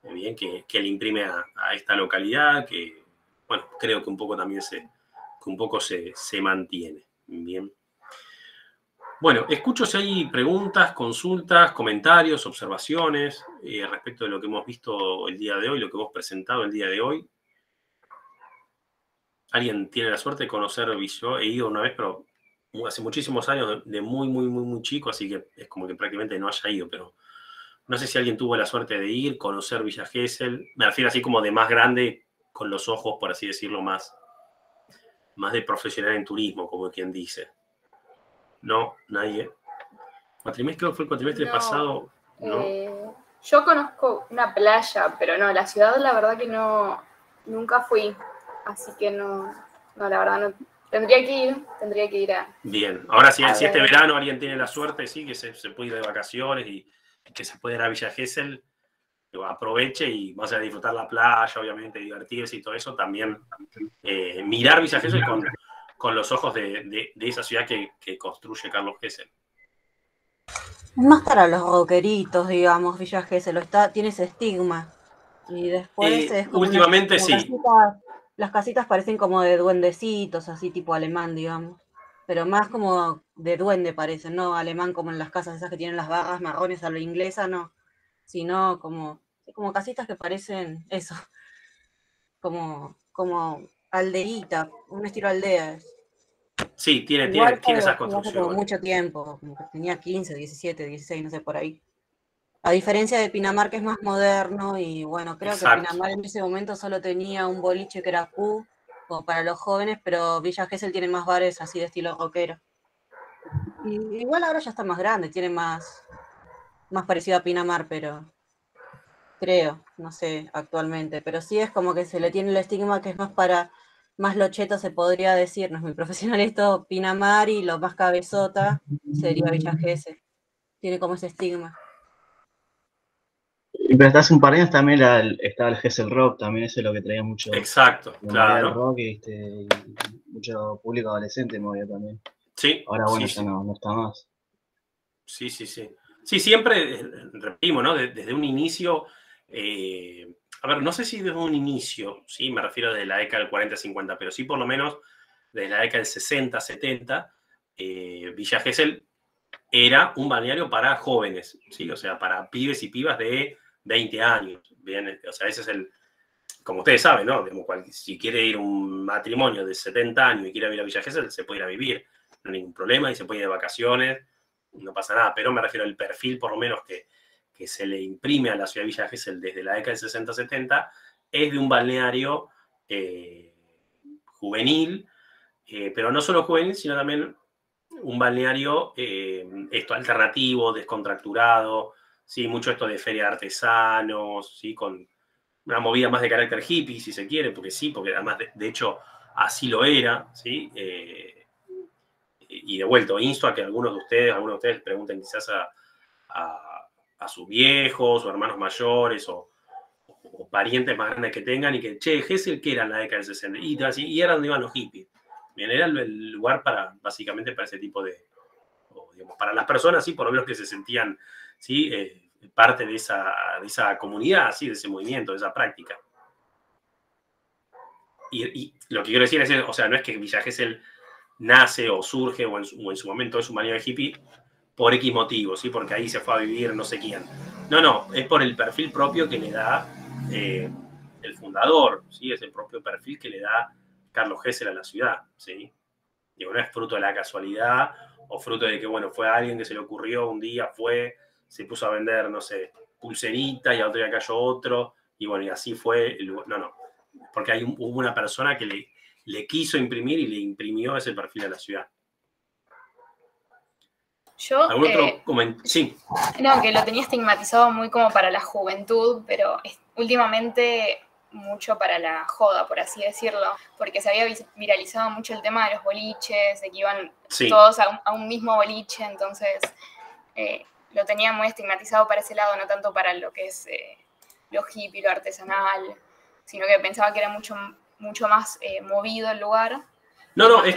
bien, que le imprime a esta localidad, que, bueno, creo que un poco también se mantiene. Bien. Bueno, escucho si hay preguntas, consultas, comentarios, observaciones respecto de lo que hemos visto el día de hoy, lo que hemos presentado el día de hoy. ¿Alguien tiene la suerte de conocer? Yo he ido una vez, pero hace muchísimos años, de muy chico, así que es como que prácticamente no haya ido, pero no sé si alguien tuvo la suerte de ir, conocer Villa Gesell. Me refiero así como de más grande, con los ojos, por así decirlo, más de profesional en turismo, como quien dice. No, nadie. Creo que fue el cuatrimestre pasado. ¿No? Yo conozco una playa, pero no, la ciudad la verdad que no, nunca fui. Así que no, la verdad no. Tendría que ir a... Bien, ahora si este verano alguien tiene la suerte, sí, que se puede ir de vacaciones y que se puede ir a Villa Gesell, aproveche y vas a disfrutar la playa, obviamente, divertirse y todo eso, también mirar Villa Gesell con los ojos de esa ciudad que construye Carlos Gesell. Más para los rockeritos, digamos, Villa Gesell, tiene ese estigma. Y después es como últimamente como sí. las casitas parecen como de duendecitos, así tipo alemán, digamos. Pero más como de duende parecen, no alemán como en las casas esas que tienen las barras marrones a la inglesa, no. Sino como casitas que parecen eso, como aldeíta, un estilo aldea. Sí, Igual tiene esas fue hace como construcciones. mucho tiempo, como que tenía 15, 17, 16, no sé, por ahí. A diferencia de Pinamar, que es más moderno, y bueno, creo que Exacto. Pinamar en ese momento solo tenía un boliche que era Q, como para los jóvenes, pero Villa Gesell tiene más bares así de estilo rockero. Y igual ahora ya está más grande, tiene más parecido a Pinamar, pero creo, no sé, actualmente. Pero sí es como que se le tiene el estigma que es más para, más locheto se podría decir, no es muy profesional esto, Pinamar, y lo más cabezota sería Villa Gesell. Tiene como ese estigma. Y pero hasta hace un par de años también estaba el Gesell Rock, también eso es lo que traía mucho, Exacto, la movida del claro. rock y mucho público adolescente movía también. Sí, Ahora bueno, sí, ya sí. no está más. Sí, sí, sí. Sí, siempre, repetimos, ¿no? Desde un inicio, a ver, no sé si desde un inicio, sí, me refiero desde la década del 40-50, pero sí por lo menos desde la década del 60-70, Villa Gesell era un balneario para jóvenes, ¿sí? O sea, para pibes y pibas de 20 años, ¿bien? O sea, ese es como ustedes saben, ¿no? Digamos, si quiere ir a un matrimonio de 70 años y quiere ir a Villa Gesell, se puede ir a vivir, no hay ningún problema, y se puede ir de vacaciones, no pasa nada, pero me refiero al perfil, por lo menos, que se le imprime a la ciudad de Villa Gesell desde la década del 60-70, es de un balneario juvenil, pero no solo juvenil, sino también un balneario alternativo, descontracturado, ¿sí? Mucho esto de feria de artesanos, ¿sí? Con una movida más de carácter hippie, si se quiere, porque sí, porque además, de hecho, así lo era, ¿sí? Y de vuelta, insto a que algunos de ustedes pregunten quizás a sus viejos o hermanos mayores o parientes más grandes que tengan y que, che, Gesell, ¿qué era en la década del 60? Y era donde iban los hippies. Bien, era el lugar básicamente para ese tipo digamos, para las personas, sí, por lo menos que se sentían, sí, parte de esa comunidad, sí, de ese movimiento, de esa práctica. Y lo que quiero decir es, o sea, no es que Villa Gesell nace o surge o en su momento es un balneario hippie por X motivos, ¿sí? Porque ahí se fue a vivir no sé quién. No, es por el perfil propio que le da el fundador, ¿sí? Es el propio perfil que le da Carlos Gesell a la ciudad, ¿sí? Digo, no es fruto de la casualidad o fruto de que, bueno, fue alguien que se le ocurrió un día, se puso a vender, no sé, pulseritas y a otro día cayó otro, y bueno, y así fue. No, porque hubo una persona que le quiso imprimir y le imprimió ese perfil a la ciudad. Yo, ¿Algún otro comentario? Sí. no, que lo tenía estigmatizado muy como para la juventud, pero últimamente mucho para la joda, por así decirlo, porque se había viralizado mucho el tema de los boliches, de que iban todos a un mismo boliche, entonces lo tenía muy estigmatizado para ese lado, no tanto para lo que es lo hippie, lo artesanal, sino que pensaba que era mucho más movido el lugar. No, es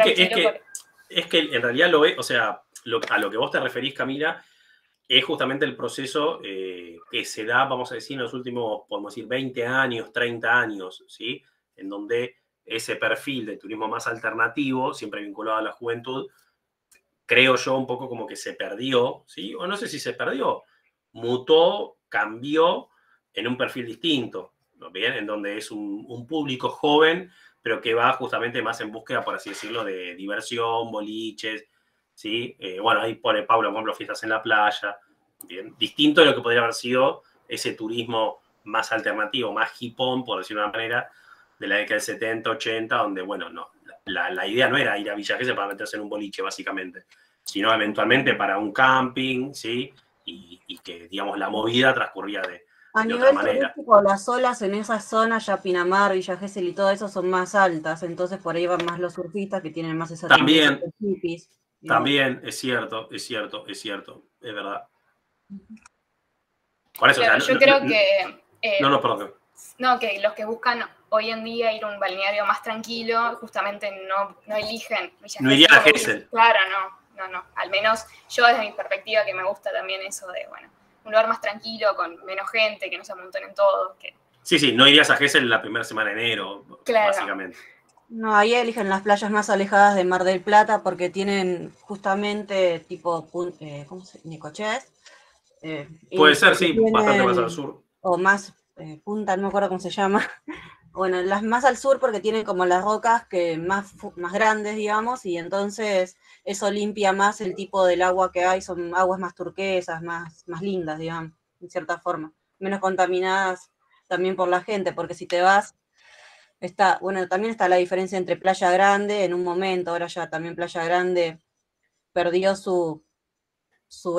que en realidad lo es, o sea, a lo que vos te referís, Camila, es justamente el proceso que se da, vamos a decir, en los últimos, podemos decir, 20 años, 30 años, ¿sí? En donde ese perfil de turismo más alternativo, siempre vinculado a la juventud, creo yo un poco como que se perdió, ¿sí? O no sé si se perdió, mutó, cambió en un perfil distinto, ¿no? Bien, en donde es un público joven, pero que va justamente más en búsqueda, por así decirlo, de diversión, boliches, ¿sí? Bueno, ahí pone Pablo, por ejemplo, fiestas en la playa, bien, distinto de lo que podría haber sido ese turismo más alternativo, más hipón, por decirlo de una manera, de la década del 70, 80, donde, bueno, no, la idea no era ir a Villa Gesell para meterse en un boliche, básicamente, sino eventualmente para un camping, ¿sí? Y que, digamos, la movida transcurría de otra manera. Turístico, las olas en esa zona, ya Pinamar, Villa Gesell y todo eso son más altas, entonces por ahí van más los surfistas que tienen más esa tendencia de hippies. También es cierto, es verdad. Por eso, claro, o sea, yo creo que... perdón. No, que los que buscan hoy en día ir a un balneario más tranquilo, justamente no eligen Villa no irían a Gesell. Claro, no. Al menos yo desde mi perspectiva que me gusta también eso de, bueno, un lugar más tranquilo, con menos gente, que no se amontonen todos, que Sí, no irías a Gesell la primera semana de enero, Claro. básicamente. No, ahí eligen las playas más alejadas de Mar del Plata porque tienen justamente tipo ¿cómo se? Necochea. Puede Y ser, porque sí, bastante más al tienen, sur. o más punta, no me acuerdo cómo se llama. Bueno, las más al sur porque tienen como las rocas que más grandes, digamos, y entonces eso limpia más el tipo del agua que hay, son aguas más turquesas, más lindas, digamos, en cierta forma, menos contaminadas también por la gente, porque si te vas, bueno, también está la diferencia entre Playa Grande en un momento, ahora ya también Playa Grande perdió su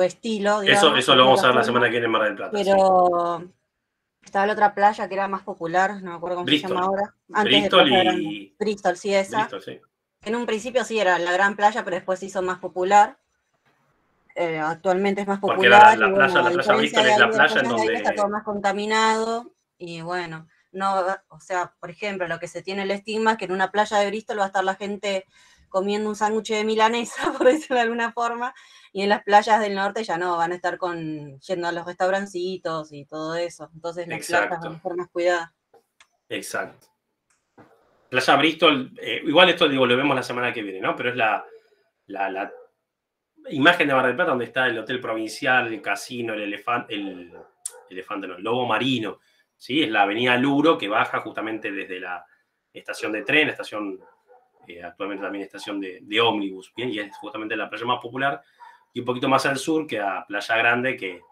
estilo, digamos, Eso en lo vamos cierta a ver la semana forma, que viene en Mar del Plata, sí. pero estaba la otra playa que era más popular, no me acuerdo cómo se llama Bristol. ahora, antes de Bristol Playa Grande. y... Bristol, sí, esa. Bristol, sí. En un principio sí era la gran playa, pero después se hizo más popular. Actualmente es más Porque la, popular y la bueno, playa, a la playa diferencia Bristol de es ahí, la de las playa en playas de ahí, está todo donde... más contaminado y bueno, no, o sea, por ejemplo, lo que se tiene el estigma es que en una playa de Bristol va a estar la gente comiendo un sándwich de milanesa, por decirlo de alguna forma, y en las playas del norte ya no, van a estar yendo a los restaurancitos y todo eso, entonces las playas van a Exacto, estar más cuidadas. exacto. Playa Bristol, igual esto digo, lo vemos la semana que viene, ¿no? Pero es la imagen de Mar del Plata donde está el hotel provincial, el casino, el elefante no, el lobo marino, ¿sí? Es la avenida Luro que baja justamente desde la estación de tren, actualmente también estación de ómnibus, ¿bien? Y es justamente la playa más popular y un poquito más al sur que a Playa Grande, que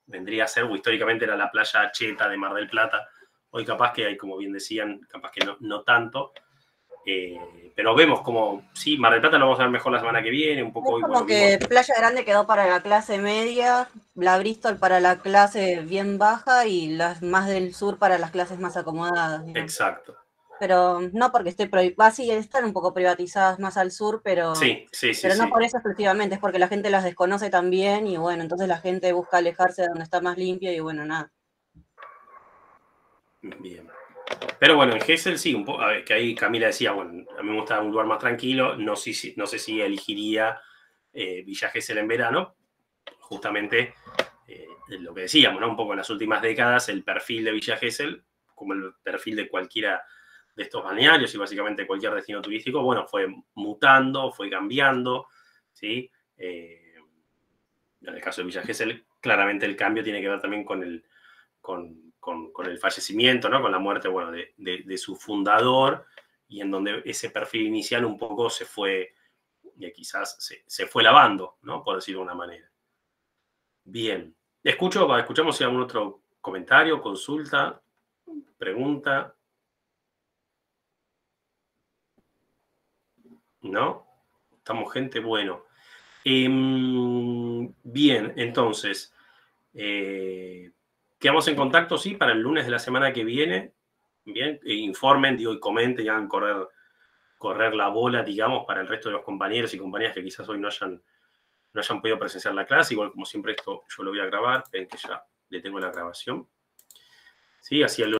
vendría a ser, o históricamente era la playa cheta de Mar del Plata. Hoy capaz que hay, como bien decían, capaz que no tanto. Pero vemos como, sí, Mar del Plata lo vamos a ver mejor la semana que viene, un poco Es hoy, como bueno, vimos... que Playa Grande quedó para la clase media, la Bristol para la clase bien baja y las más del sur para las clases más acomodadas, digamos. Exacto. Pero no porque esté prohibida, sí, están un poco privatizadas más al sur, pero no por eso exclusivamente, es porque la gente las desconoce también y bueno, entonces la gente busca alejarse de donde está más limpio y bueno, nada. Bien. Pero bueno, en Gesell sí, un poco, a ver, que ahí Camila decía, bueno, a mí me gusta un lugar más tranquilo, no sé si elegiría Villa Gesell en verano, justamente lo que decíamos, ¿no? Un poco en las últimas décadas, el perfil de Villa Gesell, como el perfil de cualquiera de estos balnearios y básicamente cualquier destino turístico, bueno, fue mutando, fue cambiando, ¿sí? En el caso de Villa Gesell, claramente el cambio tiene que ver también con el fallecimiento, ¿no? Con la muerte, bueno, de su fundador, y en donde ese perfil inicial un poco se fue, quizás se fue lavando, ¿no? Por decirlo de una manera. Bien. Escuchamos si hay algún otro comentario, consulta, pregunta. ¿No? Estamos gente, bueno. Bien, entonces, quedamos en contacto, sí, para el lunes de la semana que viene. Bien, informen, digo, y comenten y hagan correr la bola, digamos, para el resto de los compañeros y compañeras que quizás hoy no hayan podido presenciar la clase. Igual, como siempre, esto yo lo voy a grabar. Ven que ya le tengo la grabación. Sí, así el